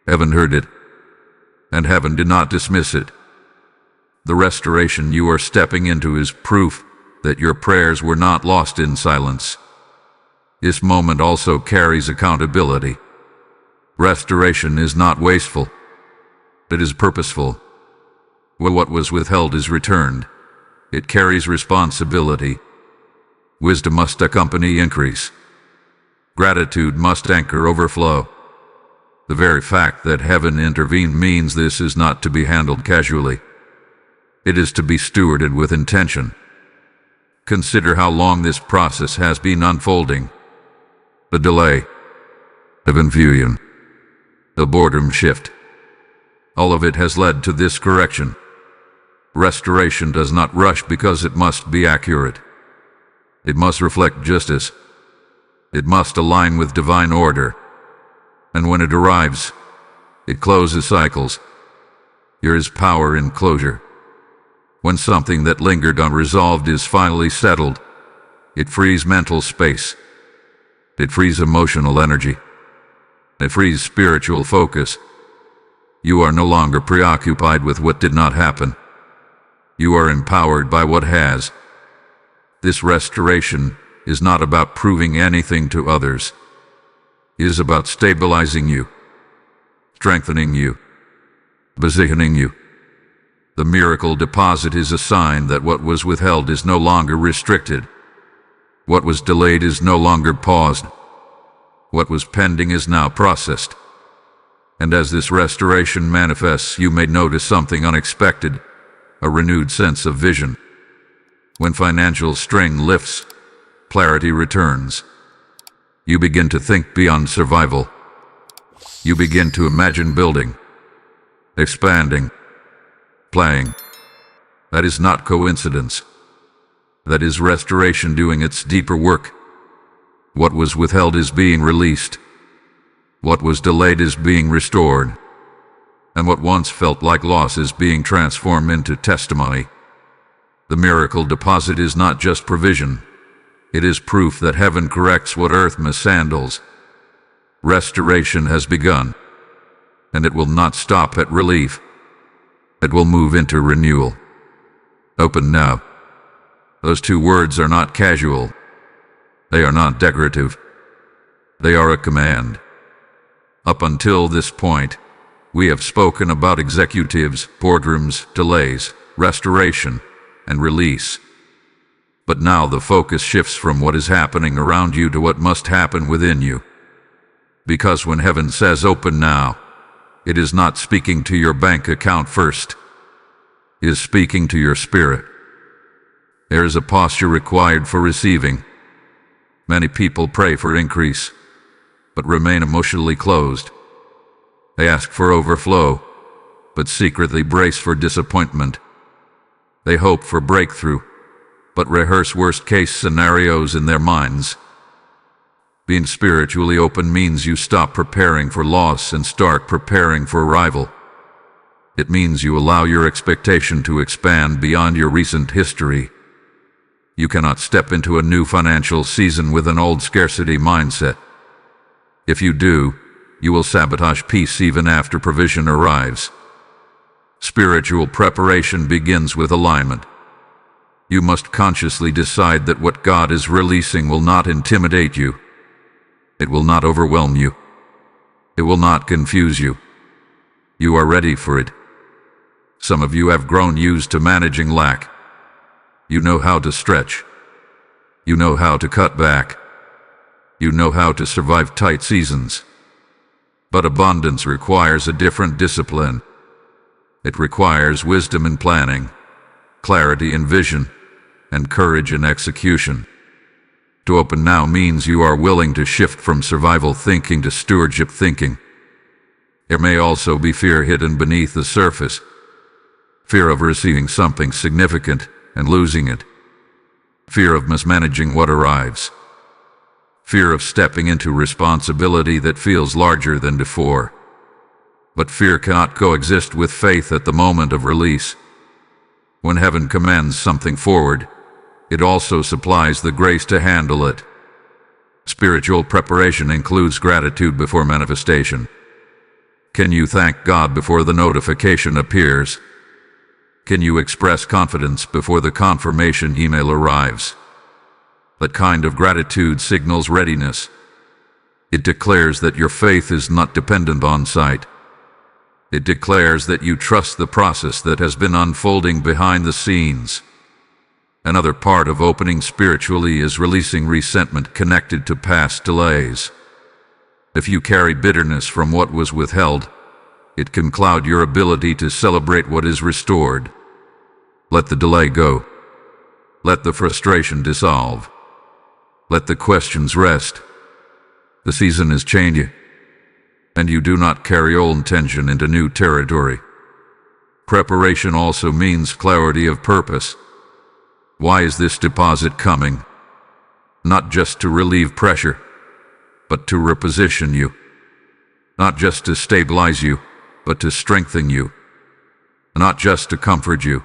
Heaven heard it, and heaven did not dismiss it. The restoration you are stepping into is proof that your prayers were not lost in silence. This moment also carries accountability. Restoration is not wasteful. It is purposeful. When what was withheld is returned, it carries responsibility. Wisdom must accompany increase. Gratitude must anchor overflow. The very fact that heaven intervened means this is not to be handled casually. It is to be stewarded with intention. Consider how long this process has been unfolding. The delay, the confusion, the boredom shift. All of it has led to this correction. Restoration does not rush because it must be accurate. It must reflect justice. It must align with divine order. And when it arrives, it closes cycles. There is power in closure. When something that lingered unresolved is finally settled, It frees mental space. It frees emotional energy. It frees spiritual focus. You are no longer preoccupied with what did not happen. You are empowered by what has. This restoration is not about proving anything to others. It is about stabilizing you, strengthening you, positioning you. The miracle deposit is a sign that what was withheld is no longer restricted. What was delayed is no longer paused. What was pending is now processed. And as this restoration manifests, you may notice something unexpected, a renewed sense of vision. When financial strain lifts, clarity returns. You begin to think beyond survival. You begin to imagine building, expanding, playing. That is not coincidence. That is restoration doing its deeper work. What was withheld is being released. What was delayed is being restored. And what once felt like loss is being transformed into testimony. The miracle deposit is not just provision. It is proof that heaven corrects what earth mishandles. Restoration has begun, and it will not stop at relief. It will move into renewal. Open now. Those two words are not casual. They are not decorative. They are a command. Up until this point, we have spoken about executives, boardrooms, delays, restoration, and release. But now the focus shifts from what is happening around you to what must happen within you. Because when heaven says open now, it is not speaking to your bank account first. It is speaking to your spirit. There is a posture required for receiving. Many people pray for increase, but remain emotionally closed. They ask for overflow, but secretly brace for disappointment. They hope for breakthrough, but rehearse worst-case scenarios in their minds. Being spiritually open means you stop preparing for loss and start preparing for arrival. It means you allow your expectation to expand beyond your recent history. You cannot step into a new financial season with an old scarcity mindset. If you do, you will sabotage peace even after provision arrives. Spiritual preparation begins with alignment. You must consciously decide that what God is releasing will not intimidate you. It will not overwhelm you. It will not confuse you. You are ready for it. Some of you have grown used to managing lack. You know how to stretch. You know how to cut back. You know how to survive tight seasons. But abundance requires a different discipline. It requires wisdom in planning, clarity in vision, and courage in execution. To open now means you are willing to shift from survival thinking to stewardship thinking. There may also be fear hidden beneath the surface. Fear of receiving something significant and losing it. Fear of mismanaging what arrives. Fear of stepping into responsibility that feels larger than before. But fear cannot coexist with faith at the moment of release. When heaven commands something forward, it also supplies the grace to handle it. Spiritual preparation includes gratitude before manifestation. Can you thank God before the notification appears? Can you express confidence before the confirmation email arrives? That kind of gratitude signals readiness. It declares that your faith is not dependent on sight. It declares that you trust the process that has been unfolding behind the scenes. Another part of opening spiritually is releasing resentment connected to past delays. If you carry bitterness from what was withheld, it can cloud your ability to celebrate what is restored. Let the delay go. Let the frustration dissolve. Let the questions rest. The season is changing, and you do not carry old tension into new territory. Preparation also means clarity of purpose. Why is this deposit coming? Not just to relieve pressure, but to reposition you. Not just to stabilize you, but to strengthen you. Not just to comfort you,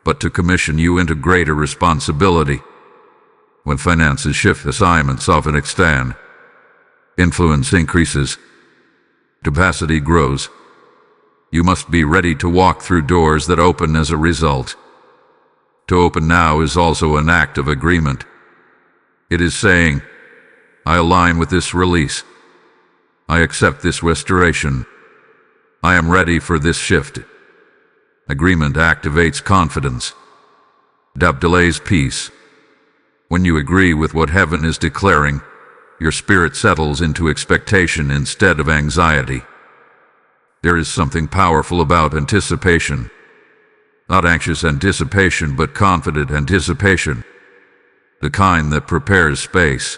but to commission you into greater responsibility. When finances shift, assignments often expand. Influence increases. Capacity grows. You must be ready to walk through doors that open as a result. To open now is also an act of agreement. It is saying, I align with this release. I accept this restoration. I am ready for this shift. Agreement activates confidence. Doubt delays peace. When you agree with what heaven is declaring, your spirit settles into expectation instead of anxiety. There is something powerful about anticipation. Not anxious anticipation, but confident anticipation. The kind that prepares space.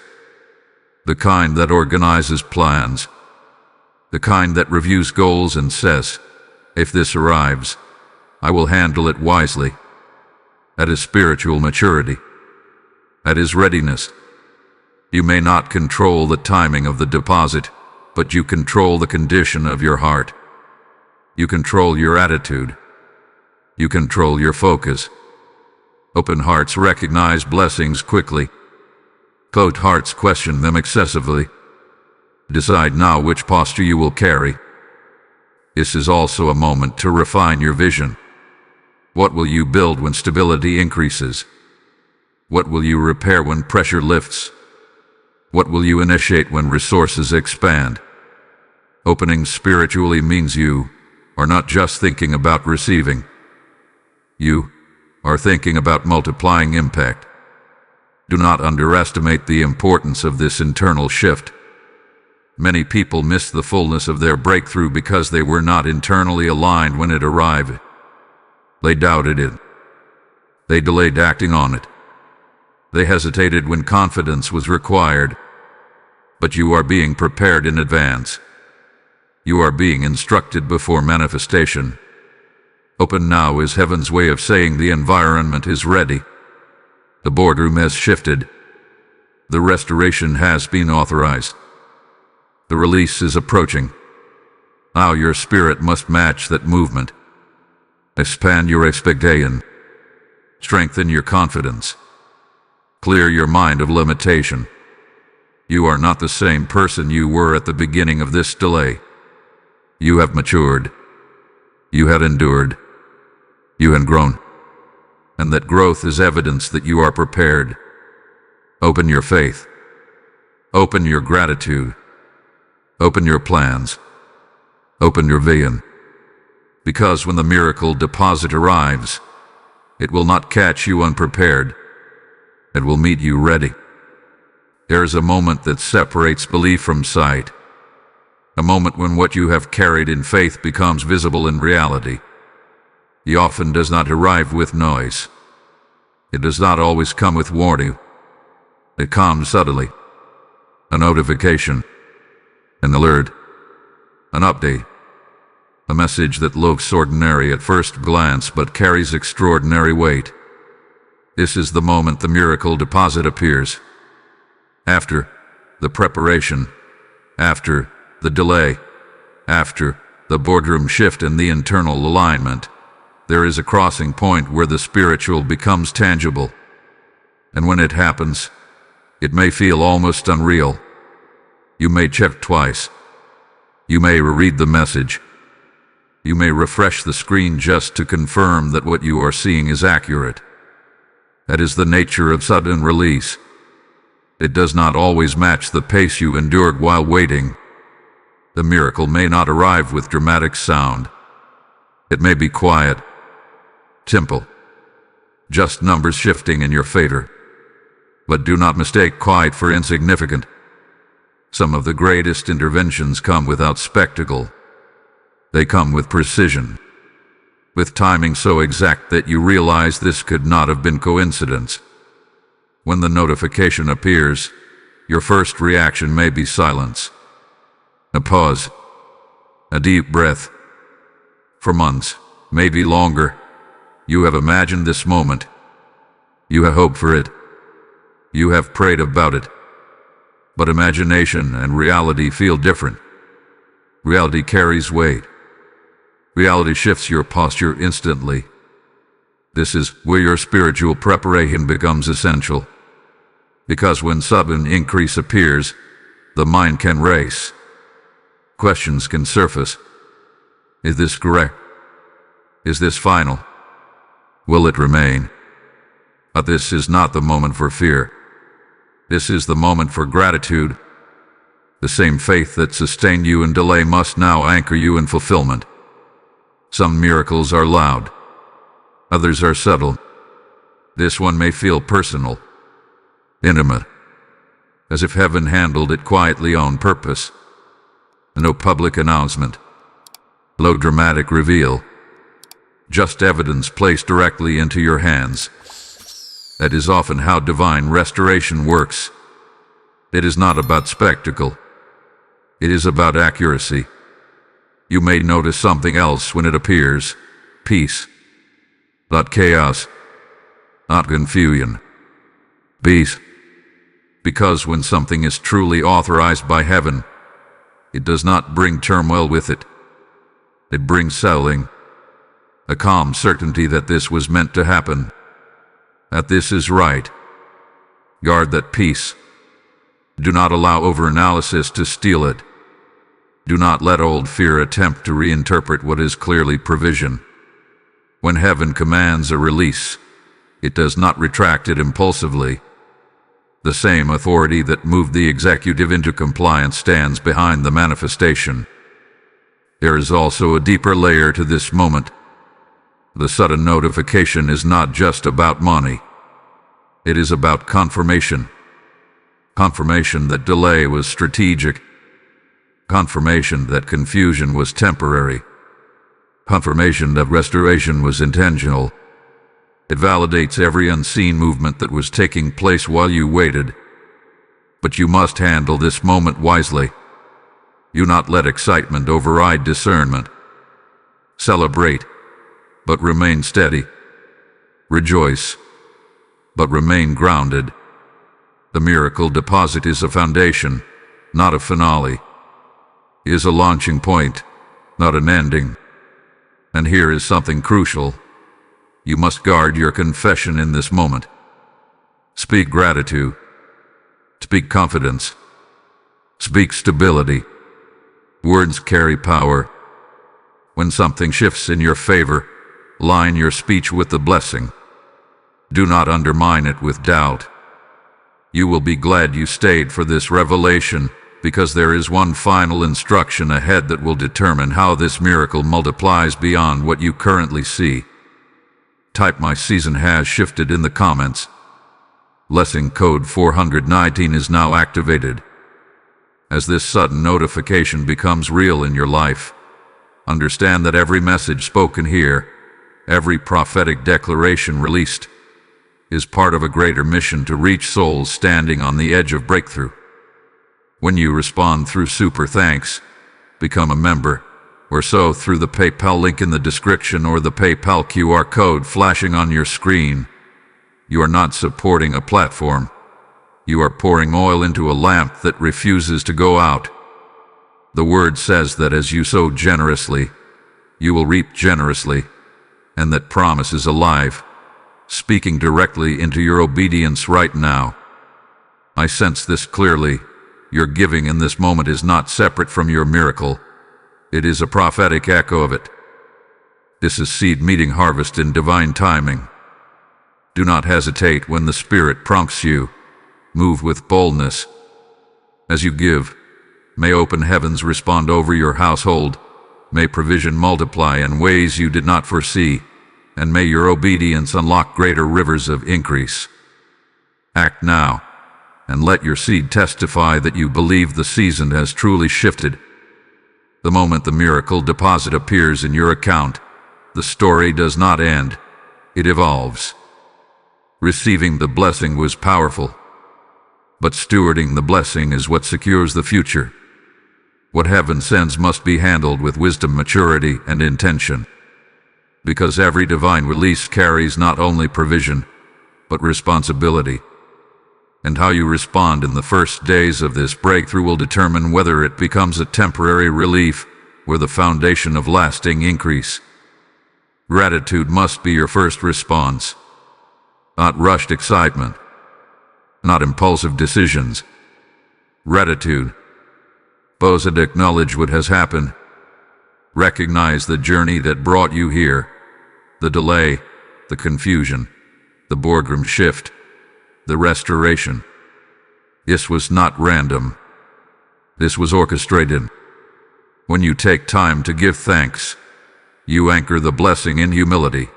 The kind that organizes plans. The kind that reviews goals and says, if this arrives, I will handle it wisely. That is spiritual maturity. That is readiness. You may not control the timing of the deposit, but you control the condition of your heart. You control your attitude. You control your focus. Open hearts recognize blessings quickly. Closed hearts question them excessively. Decide now which posture you will carry. This is also a moment to refine your vision. What will you build when stability increases? What will you repair when pressure lifts? What will you initiate when resources expand? Opening spiritually means you are not just thinking about receiving. You are thinking about multiplying impact. Do not underestimate the importance of this internal shift. Many people miss the fullness of their breakthrough because they were not internally aligned when it arrived. They doubted it. They delayed acting on it. They hesitated when confidence was required. But you are being prepared in advance. You are being instructed before manifestation. Open now is heaven's way of saying the environment is ready. The boardroom has shifted. The restoration has been authorized. The release is approaching. Now your spirit must match that movement. Expand your expectation. Strengthen your confidence. Clear your mind of limitation. You are not the same person you were at the beginning of this delay. You have matured. You have endured. You have grown. And that growth is evidence that you are prepared. Open your faith. Open your gratitude. Open your plans. Open your vision. Because when the miracle deposit arrives, it will not catch you unprepared. It will meet you ready. There is a moment that separates belief from sight. A moment when what you have carried in faith becomes visible in reality. He often does not arrive with noise. It does not always come with warning. It comes subtly. A notification, an alert, an update, a message that looks ordinary at first glance but carries extraordinary weight. This is the moment the miracle deposit appears. After the preparation, after the delay, after the boardroom shift and the internal alignment, there is a crossing point where the spiritual becomes tangible. And when it happens, it may feel almost unreal. You may check twice. You may reread the message. You may refresh the screen just to confirm that what you are seeing is accurate. That is the nature of sudden release. It does not always match the pace you endured while waiting. The miracle may not arrive with dramatic sound. It may be quiet, simple, just numbers shifting in your favor. But do not mistake quiet for insignificant. Some of the greatest interventions come without spectacle. They come with precision, with timing so exact that you realize this could not have been coincidence. When the notification appears, your first reaction may be silence. A pause, a deep breath. For months, maybe longer, you have imagined this moment. You have hoped for it. You have prayed about it. But imagination and reality feel different. Reality carries weight. Reality shifts your posture instantly. This is where your spiritual preparation becomes essential. Because when sudden increase appears, the mind can race. Questions can surface. Is this correct? Is this final? Will it remain? But this is not the moment for fear. This is the moment for gratitude. The same faith that sustained you in delay must now anchor you in fulfillment. Some miracles are loud. Others are subtle. This one may feel personal, intimate, as if heaven handled it quietly on purpose. No public announcement, no dramatic reveal, just evidence placed directly into your hands. That is often how divine restoration works. It is not about spectacle. It is about accuracy. You may notice something else when it appears. Peace. Not chaos. Not confusion. Peace. Because when something is truly authorized by heaven, it does not bring turmoil with it. It brings settling. A calm certainty that this was meant to happen. That this is right. Guard that peace. Do not allow overanalysis to steal it. Do not let old fear attempt to reinterpret what is clearly provision. When heaven commands a release, it does not retract it impulsively. The same authority that moved the executive into compliance stands behind the manifestation. There is also a deeper layer to this moment. The sudden notification is not just about money. It is about confirmation. Confirmation that delay was strategic. Confirmation that confusion was temporary. Confirmation that restoration was intentional. It validates every unseen movement that was taking place while you waited. But you must handle this moment wisely. Do not let excitement override discernment. Celebrate, but remain steady. Rejoice, but remain grounded. The miracle deposit is a foundation, not a finale. It is a launching point, not an ending. And here is something crucial. You must guard your confession in this moment. Speak gratitude. Speak confidence. Speak stability. Words carry power. When something shifts in your favor, line your speech with the blessing. Do not undermine it with doubt. You will be glad you stayed for this revelation, because there is one final instruction ahead that will determine how this miracle multiplies beyond what you currently see. Type "My season has shifted" in the comments. Blessing code 419 is now activated. As this sudden notification becomes real in your life, understand that every message spoken here, every prophetic declaration released, is part of a greater mission to reach souls standing on the edge of breakthrough. When you respond through super thanks, become a member, or so through the PayPal link in the description or the PayPal QR code flashing on your screen, you are not supporting a platform. You are pouring oil into a lamp that refuses to go out. The word says that as you sow generously, you will reap generously, and that promise is alive, speaking directly into your obedience right now. I sense this clearly. Your giving in this moment is not separate from your miracle. It is a prophetic echo of it. This is seed meeting harvest in divine timing. Do not hesitate when the Spirit prompts you. Move with boldness. As you give, may open heavens respond over your household. May provision multiply in ways you did not foresee, and may your obedience unlock greater rivers of increase. Act now, and let your seed testify that you believe the season has truly shifted. The moment the miracle deposit appears in your account, the story does not end, it evolves. Receiving the blessing was powerful, but stewarding the blessing is what secures the future. What heaven sends must be handled with wisdom, maturity, and intention. Because every divine release carries not only provision, but responsibility. And how you respond in the first days of this breakthrough will determine whether it becomes a temporary relief or the foundation of lasting increase. Gratitude must be your first response, not rushed excitement, not impulsive decisions. Gratitude. Pause and acknowledge what has happened. Recognize the journey that brought you here. The delay, the confusion, the boardroom shift, the restoration. This was not random. This was orchestrated. When you take time to give thanks, you anchor the blessing in humility.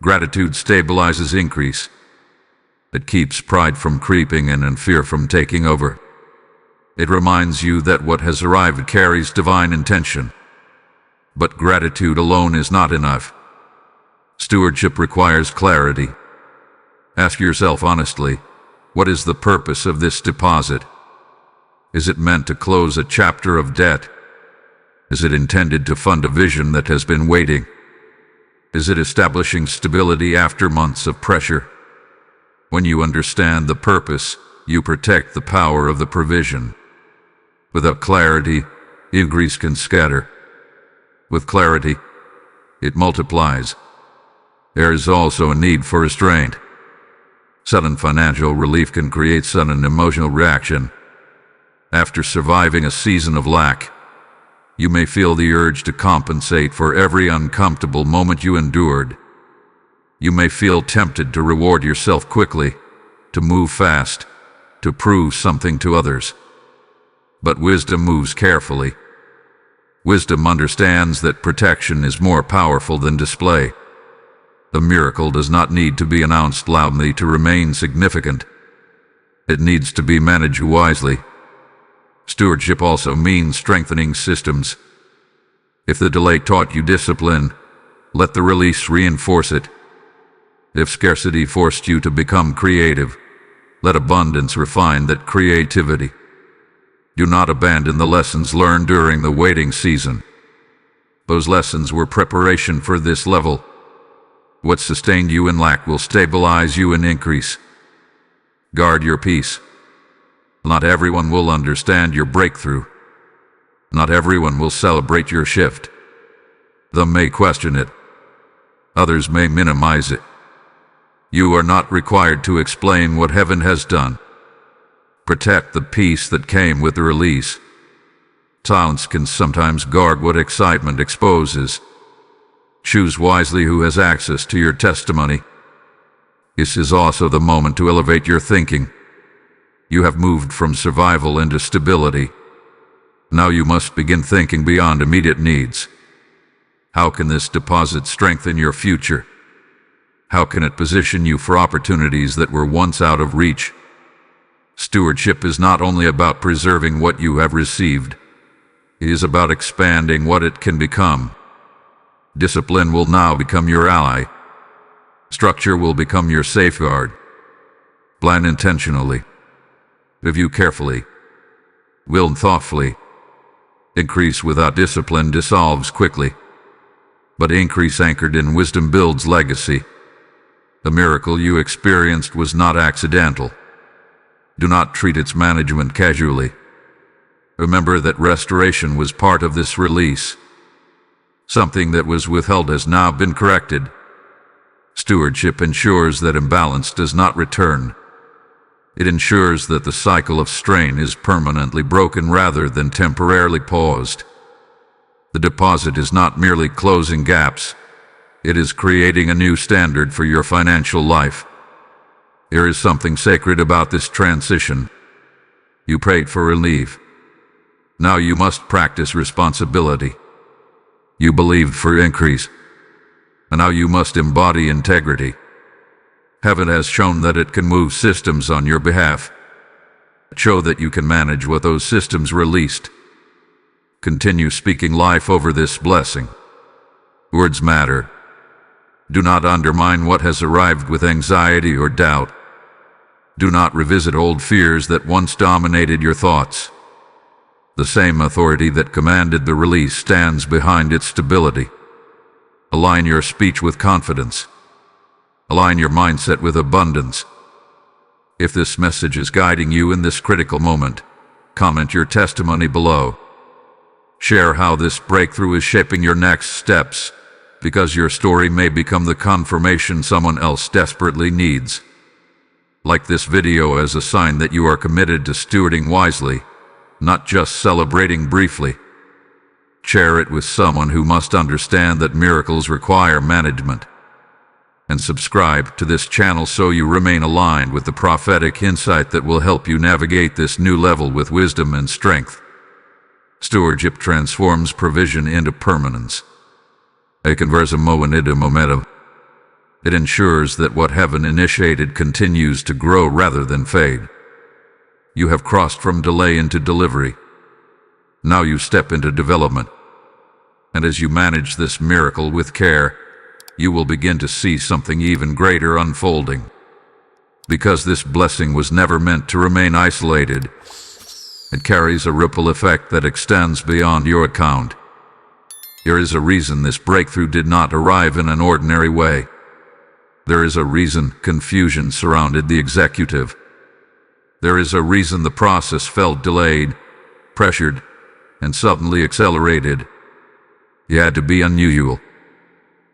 Gratitude stabilizes increase. It keeps pride from creeping in and fear from taking over. It reminds you that what has arrived carries divine intention. But gratitude alone is not enough. Stewardship requires clarity. Ask yourself honestly, what is the purpose of this deposit? Is it meant to close a chapter of debt? Is it intended to fund a vision that has been waiting? Is it establishing stability after months of pressure? When you understand the purpose, you protect the power of the provision. Without clarity, increase can scatter. With clarity, it multiplies. There is also a need for restraint. Sudden financial relief can create sudden emotional reaction. After surviving a season of lack, you may feel the urge to compensate for every uncomfortable moment you endured. You may feel tempted to reward yourself quickly, to move fast, to prove something to others. But wisdom moves carefully. Wisdom understands that protection is more powerful than display. The miracle does not need to be announced loudly to remain significant. It needs to be managed wisely. Stewardship also means strengthening systems. If the delay taught you discipline, let the release reinforce it. If scarcity forced you to become creative, let abundance refine that creativity. Do not abandon the lessons learned during the waiting season. Those lessons were preparation for this level. What sustained you in lack will stabilize you in increase. Guard your peace. Not everyone will understand your breakthrough. Not everyone will celebrate your shift. Some may question it. Others may minimize it. You are not required to explain what heaven has done. Protect the peace that came with the release. Silence can sometimes guard what excitement exposes. Choose wisely who has access to your testimony. This is also the moment to elevate your thinking. You have moved from survival into stability. Now you must begin thinking beyond immediate needs. How can this deposit strengthen your future? How can it position you for opportunities that were once out of reach? Stewardship is not only about preserving what you have received. It is about expanding what it can become. Discipline will now become your ally. Structure will become your safeguard. Plan intentionally. Review carefully. Will thoughtfully. Increase without discipline dissolves quickly. But increase anchored in wisdom builds legacy. The miracle you experienced was not accidental. Do not treat its management casually. Remember that restoration was part of this release. Something that was withheld has now been corrected. Stewardship ensures that imbalance does not return. It ensures that the cycle of strain is permanently broken rather than temporarily paused. The deposit is not merely closing gaps. It is creating a new standard for your financial life. There is something sacred about this transition. You prayed for relief. Now you must practice responsibility. You believed for increase. And now you must embody integrity. Heaven has shown that it can move systems on your behalf. Show that you can manage what those systems released. Continue speaking life over this blessing. Words matter. Do not undermine what has arrived with anxiety or doubt. Do not revisit old fears that once dominated your thoughts. The same authority that commanded the release stands behind its stability. Align your speech with confidence. Align your mindset with abundance. If this message is guiding you in this critical moment, comment your testimony below. Share how this breakthrough is shaping your next steps, because your story may become the confirmation someone else desperately needs. Like this video as a sign that you are committed to stewarding wisely, not just celebrating briefly. Share it with someone who must understand that miracles require management. And subscribe to this channel so you remain aligned with the prophetic insight that will help you navigate this new level with wisdom and strength. Stewardship transforms provision into permanence. A conversamo into momentum. It ensures that what heaven initiated continues to grow rather than fade. You have crossed from delay into delivery. Now you step into development. And as you manage this miracle with care, you will begin to see something even greater unfolding. Because this blessing was never meant to remain isolated, it carries a ripple effect that extends beyond your account. There is a reason this breakthrough did not arrive in an ordinary way. There is a reason confusion surrounded the executive. There is a reason the process felt delayed, pressured, and suddenly accelerated. It had to be unusual,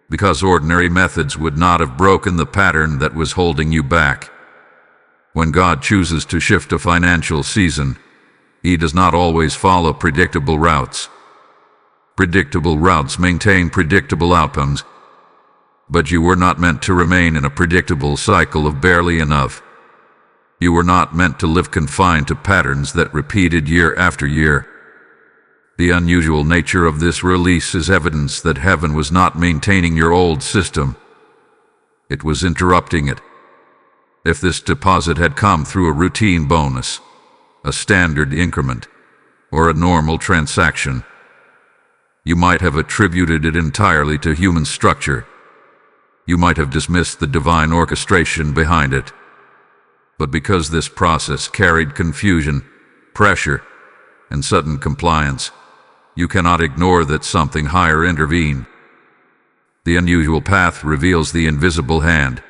because ordinary methods would not have broken the pattern that was holding you back. When God chooses to shift a financial season, He does not always follow predictable routes. Predictable routes maintain predictable outcomes, but you were not meant to remain in a predictable cycle of barely enough. You were not meant to live confined to patterns that repeated year after year. The unusual nature of this release is evidence that heaven was not maintaining your old system. It was interrupting it. If this deposit had come through a routine bonus, a standard increment, or a normal transaction, you might have attributed it entirely to human structure. You might have dismissed the divine orchestration behind it. But because this process carried confusion, pressure, and sudden compliance, you cannot ignore that something higher intervened. The unusual path reveals the invisible hand.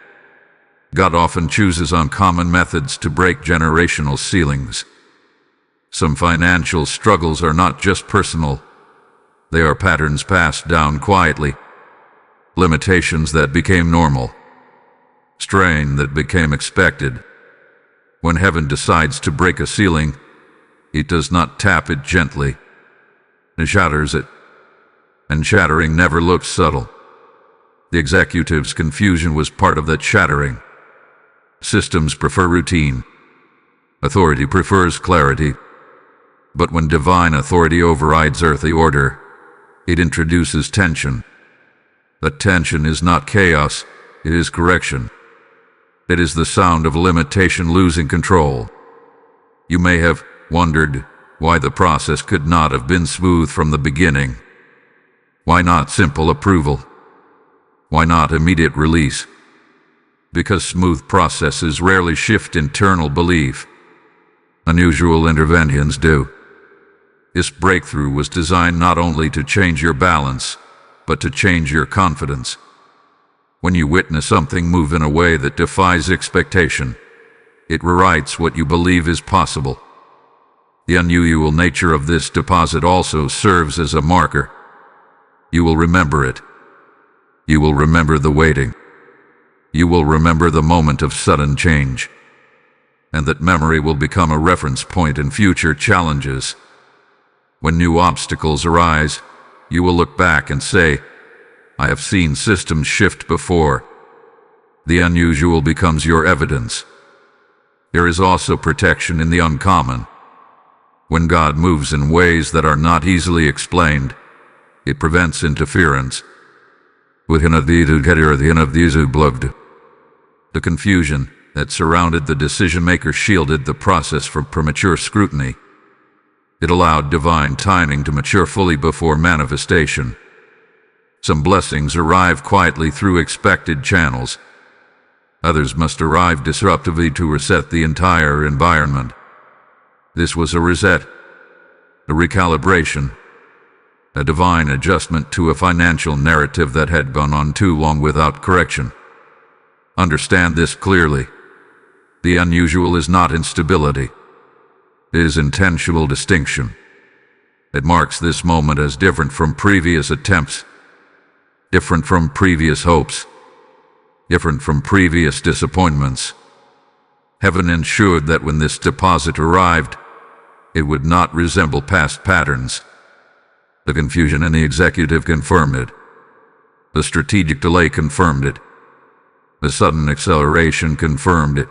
God often chooses uncommon methods to break generational ceilings. Some financial struggles are not just personal. They are patterns passed down quietly. Limitations that became normal. Strain that became expected. When heaven decides to break a ceiling, it does not tap it gently. It shatters it. And shattering never looks subtle. The executive's confusion was part of that shattering. Systems prefer routine. Authority prefers clarity. But when divine authority overrides earthly order, it introduces tension. That tension is not chaos, it is correction. It is the sound of limitation losing control. You may have wondered why the process could not have been smooth from the beginning. Why not simple approval? Why not immediate release? Because smooth processes rarely shift internal belief. Unusual interventions do. This breakthrough was designed not only to change your balance, but to change your confidence. When you witness something move in a way that defies expectation, it rewrites what you believe is possible. The unusual nature of this deposit also serves as a marker. You will remember it. You will remember the waiting. You will remember the moment of sudden change. And that memory will become a reference point in future challenges. When new obstacles arise, you will look back and say, I have seen systems shift before. The unusual becomes your evidence. There is also protection in the uncommon. When God moves in ways that are not easily explained, it prevents interference. The confusion that surrounded the decision-maker shielded the process from premature scrutiny. It allowed divine timing to mature fully before manifestation. Some blessings arrive quietly through expected channels. Others must arrive disruptively to reset the entire environment. This was a reset, a recalibration, a divine adjustment to a financial narrative that had gone on too long without correction. Understand this clearly. The unusual is not instability. It is intentional distinction. It marks this moment as different from previous attempts, different from previous hopes, different from previous disappointments. Heaven ensured that when this deposit arrived, it would not resemble past patterns. The confusion in the executive confirmed it. The strategic delay confirmed it. The sudden acceleration confirmed it.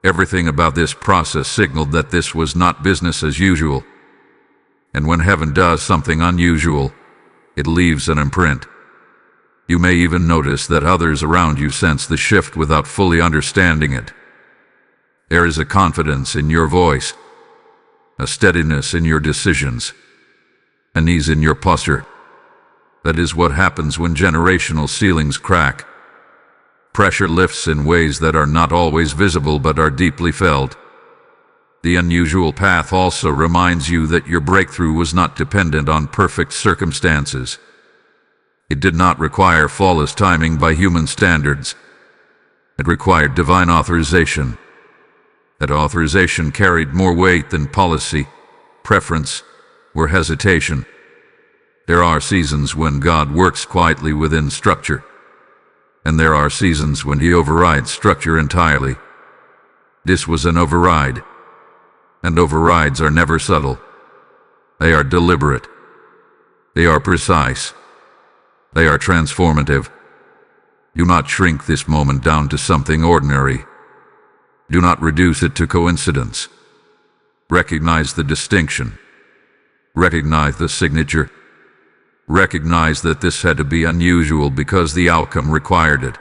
Everything about this process signaled that this was not business as usual. And when heaven does something unusual, it leaves an imprint. You may even notice that others around you sense the shift without fully understanding it. There is a confidence in your voice, a steadiness in your decisions, an ease in your posture. That is what happens when generational ceilings crack. Pressure lifts in ways that are not always visible but are deeply felt. The unusual path also reminds you that your breakthrough was not dependent on perfect circumstances. It did not require flawless timing by human standards. It required divine authorization. That authorization carried more weight than policy, preference, or hesitation. There are seasons when God works quietly within structure, and there are seasons when He overrides structure entirely. This was an override, and overrides are never subtle. They are deliberate. They are precise. They are transformative. Do not shrink this moment down to something ordinary. Do not reduce it to coincidence. Recognize the distinction. Recognize the signature. Recognize that this had to be unusual because the outcome required it.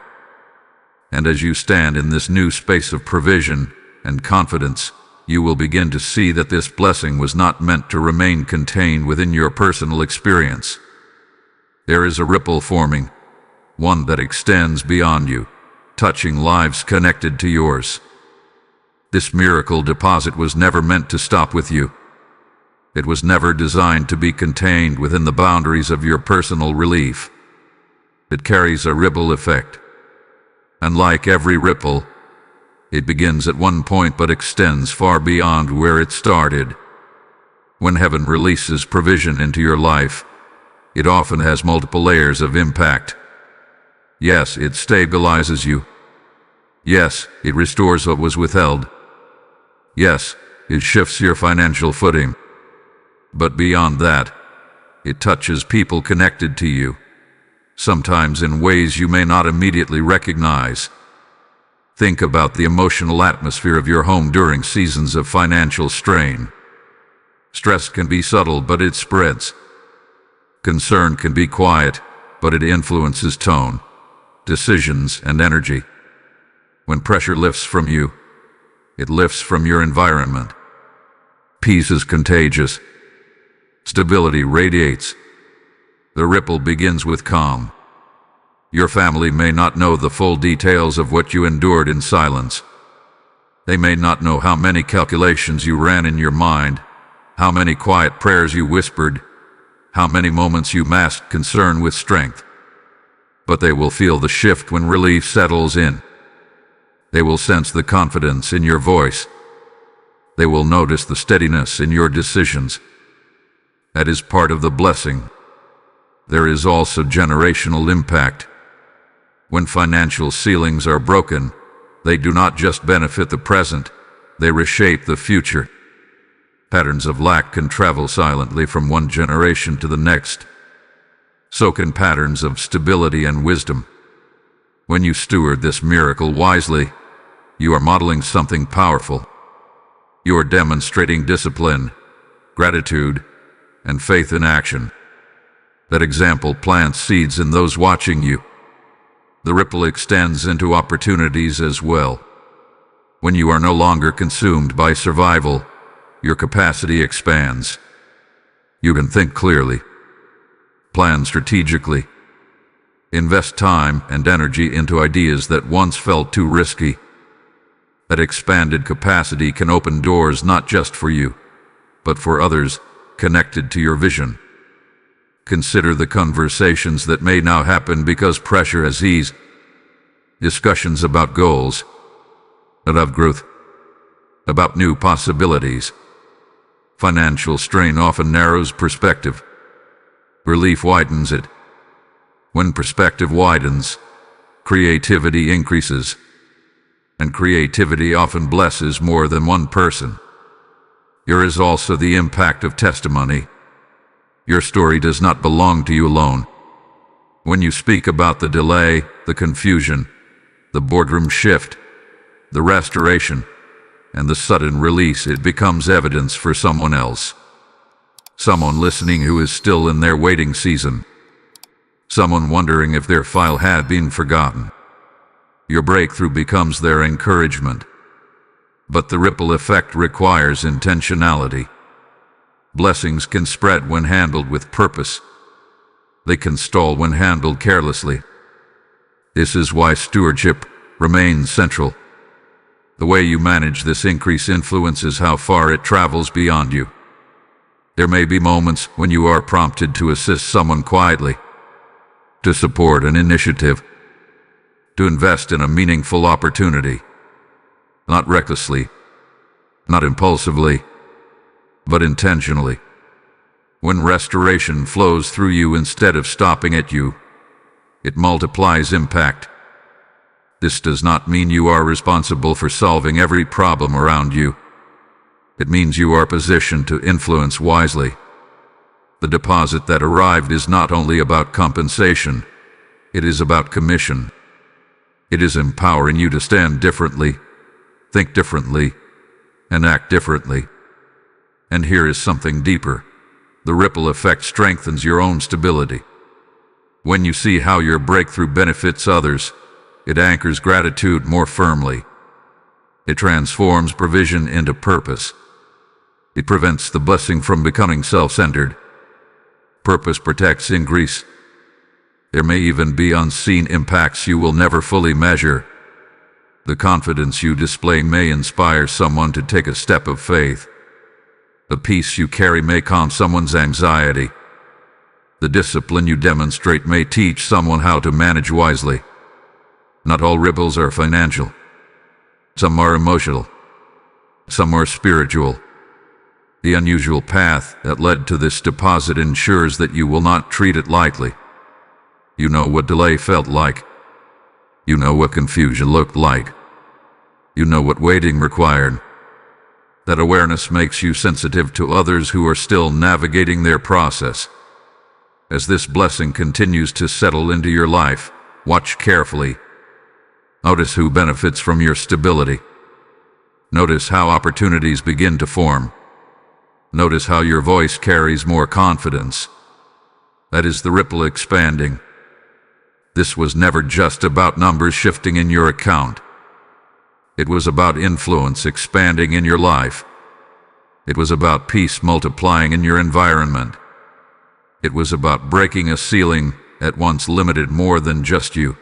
And as you stand in this new space of provision and confidence, you will begin to see that this blessing was not meant to remain contained within your personal experience. There is a ripple forming, one that extends beyond you, touching lives connected to yours. This miracle deposit was never meant to stop with you. It was never designed to be contained within the boundaries of your personal relief. It carries a ripple effect. And like every ripple, it begins at one point but extends far beyond where it started. When heaven releases provision into your life, it often has multiple layers of impact. Yes, it stabilizes you. Yes, it restores what was withheld. Yes, it shifts your financial footing. But beyond that, it touches people connected to you, sometimes in ways you may not immediately recognize. Think about the emotional atmosphere of your home during seasons of financial strain. Stress can be subtle, but it spreads. Concern can be quiet, but it influences tone, decisions, and energy. When pressure lifts from you, it lifts from your environment. Peace is contagious. Stability radiates. The ripple begins with calm. Your family may not know the full details of what you endured in silence. They may not know how many calculations you ran in your mind, how many quiet prayers you whispered, how many moments you masked concern with strength. But they will feel the shift when relief settles in. They will sense the confidence in your voice. They will notice the steadiness in your decisions. That is part of the blessing. There is also generational impact. When financial ceilings are broken, they do not just benefit the present, they reshape the future. Patterns of lack can travel silently from one generation to the next. So can patterns of stability and wisdom. When you steward this miracle wisely, you are modeling something powerful. You are demonstrating discipline, gratitude, and faith in action. That example plants seeds in those watching you. The ripple extends into opportunities as well. When you are no longer consumed by survival, your capacity expands. You can think clearly, plan strategically, invest time and energy into ideas that once felt too risky. That expanded capacity can open doors not just for you, but for others connected to your vision. Consider the conversations that may now happen because pressure has eased. Discussions about goals, about growth, about new possibilities. Financial strain often narrows perspective. Relief widens it. When perspective widens, creativity increases. and creativity often blesses more than one person. Here is also the impact of testimony. Your story does not belong to you alone. When you speak about the delay, the confusion, the boardroom shift, the restoration, and the sudden release, it becomes evidence for someone else. Someone listening who is still in their waiting season. Someone wondering if their file had been forgotten. Your breakthrough becomes their encouragement. But the ripple effect requires intentionality. Blessings can spread when handled with purpose. They can stall when handled carelessly. This is why stewardship remains central. The way you manage this increase influences how far it travels beyond you. There may be moments when you are prompted to assist someone quietly, to support an initiative, to invest in a meaningful opportunity, not recklessly, not impulsively, but intentionally. When restoration flows through you instead of stopping at you, it multiplies impact. This does not mean you are responsible for solving every problem around you. It means you are positioned to influence wisely. The deposit that arrived is not only about compensation, it is about commission. It is empowering you to stand differently, think differently, and act differently. And here is something deeper. The ripple effect strengthens your own stability. When you see how your breakthrough benefits others, it anchors gratitude more firmly. It transforms provision into purpose. It prevents the blessing from becoming self-centered. Purpose protects increase. There may even be unseen impacts you will never fully measure. The confidence you display may inspire someone to take a step of faith. The peace you carry may calm someone's anxiety. The discipline you demonstrate may teach someone how to manage wisely. Not all ripples are financial. Some are emotional. Some are spiritual. The unusual path that led to this deposit ensures that you will not treat it lightly. You know what delay felt like. You know what confusion looked like. You know what waiting required. That awareness makes you sensitive to others who are still navigating their process. As this blessing continues to settle into your life, watch carefully. Notice who benefits from your stability. Notice how opportunities begin to form. Notice how your voice carries more confidence. That is the ripple expanding. This was never just about numbers shifting in your account. It was about influence expanding in your life. It was about peace multiplying in your environment. It was about breaking a ceiling that once limited more than just you.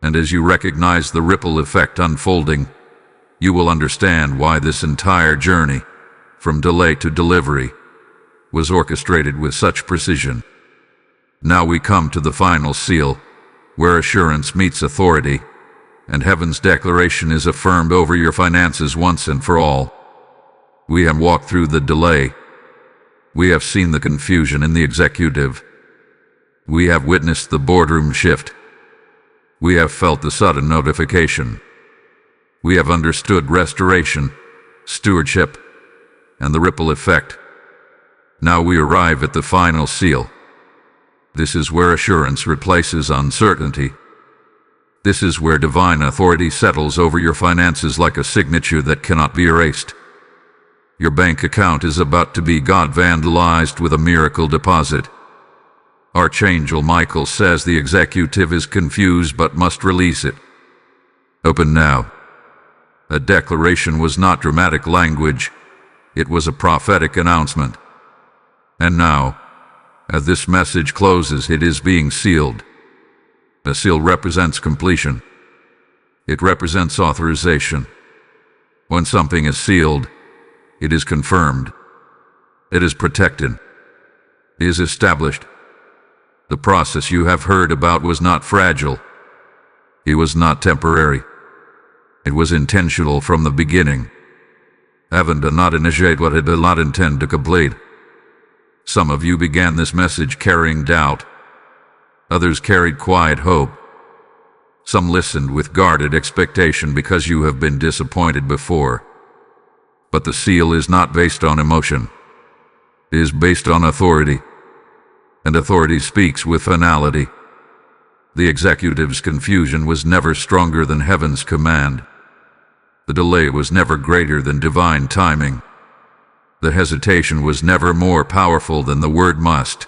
And as you recognize the ripple effect unfolding, you will understand why this entire journey, from delay to delivery, was orchestrated with such precision. Now we come to the final seal, where assurance meets authority, and heaven's declaration is affirmed over your finances once and for all. We have walked through the delay. We have seen the confusion in the executive. We have witnessed the boardroom shift. We have felt the sudden notification. We have understood restoration, stewardship, and the ripple effect. Now we arrive at the final seal. This is where assurance replaces uncertainty. This is where divine authority settles over your finances like a signature that cannot be erased. Your bank account is about to be God-vandalized with a miracle deposit. Archangel Michael says the executive is confused but must release it. Open now. A declaration was not dramatic language. It was a prophetic announcement. And now, as this message closes, it is being sealed. The seal represents completion. It represents authorization. When something is sealed, it is confirmed. It is protected. It is established. The process you have heard about was not fragile. It was not temporary. It was intentional from the beginning. Heaven did not initiate what it did not intend to complete. Some of you began this message carrying doubt. Others carried quiet hope. Some listened with guarded expectation because you have been disappointed before. But the seal is not based on emotion. It is based on authority. And authority speaks with finality. The executive's confusion was never stronger than heaven's command. The delay was never greater than divine timing. The hesitation was never more powerful than the word must.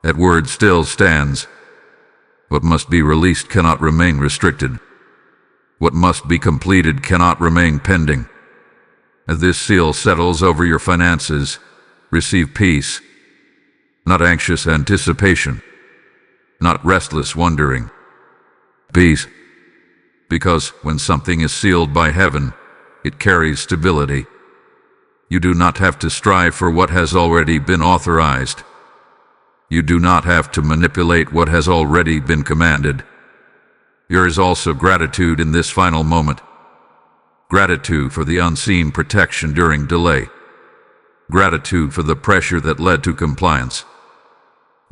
That word still stands. What must be released cannot remain restricted. What must be completed cannot remain pending. As this seal settles over your finances, receive peace, not anxious anticipation, not restless wondering. Peace, because when something is sealed by heaven, it carries stability. You do not have to strive for what has already been authorized. You do not have to manipulate what has already been commanded. There is also gratitude in this final moment. Gratitude for the unseen protection during delay. Gratitude for the pressure that led to compliance.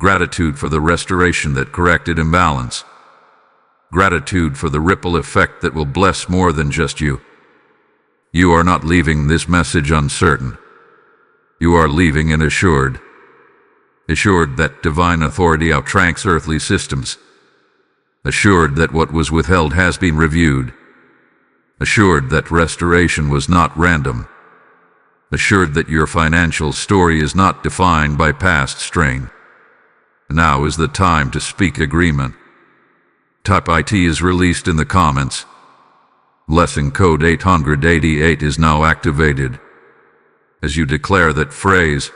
Gratitude for the restoration that corrected imbalance. Gratitude for the ripple effect that will bless more than just you. You are not leaving this message uncertain. You are leaving it assured. Assured that divine authority outranks earthly systems. Assured that what was withheld has been reviewed. Assured that restoration was not random. Assured that your financial story is not defined by past strain. Now is the time to speak agreement. Type IT is released in the comments. Blessing code 888 is now activated. As you declare that phrase,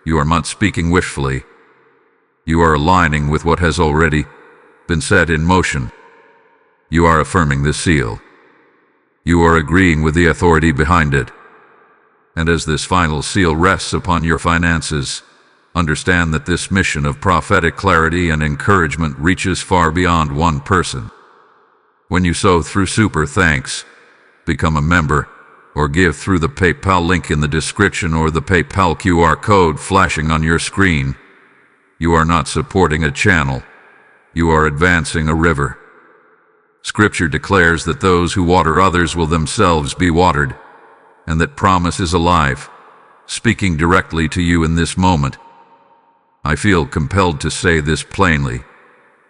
you are not speaking wishfully. You are aligning with what has already been set in motion. You are affirming the seal. You are agreeing with the authority behind it. And as this final seal rests upon your finances, understand that this mission of prophetic clarity and encouragement reaches far beyond one person. When you sow through Super Thanks, become a member, or give through the PayPal link in the description or the PayPal QR code flashing on your screen, you are not supporting a channel. You are advancing a river. Scripture declares that those who water others will themselves be watered, and that promise is alive, speaking directly to you in this moment. I feel compelled to say this plainly.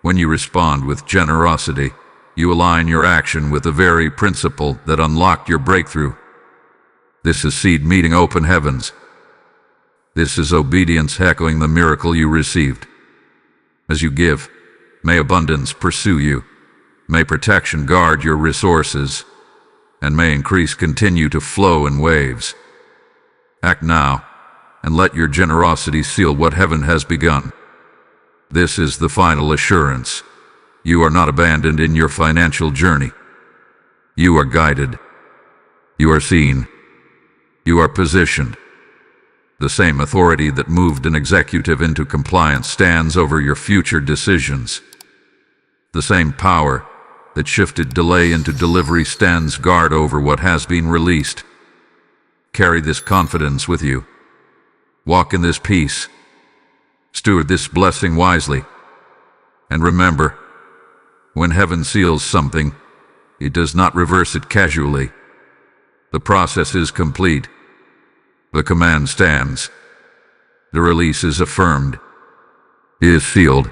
When you respond with generosity, you align your action with the very principle that unlocked your breakthrough. This is seed meeting open heavens. This is obedience echoing the miracle you received. As you give, may abundance pursue you. May protection guard your resources, and may increase continue to flow in waves. Act now, and let your generosity seal what heaven has begun. This is the final assurance. You are not abandoned in your financial journey. You are guided. You are seen. You are positioned. The same authority that moved an executive into compliance stands over your future decisions. The same power that shifted delay into delivery stands guard over what has been released. Carry this confidence with you. Walk in this peace. Steward this blessing wisely. And remember, when heaven seals something, it does not reverse it casually. The process is complete. The command stands. The release is affirmed. It is sealed.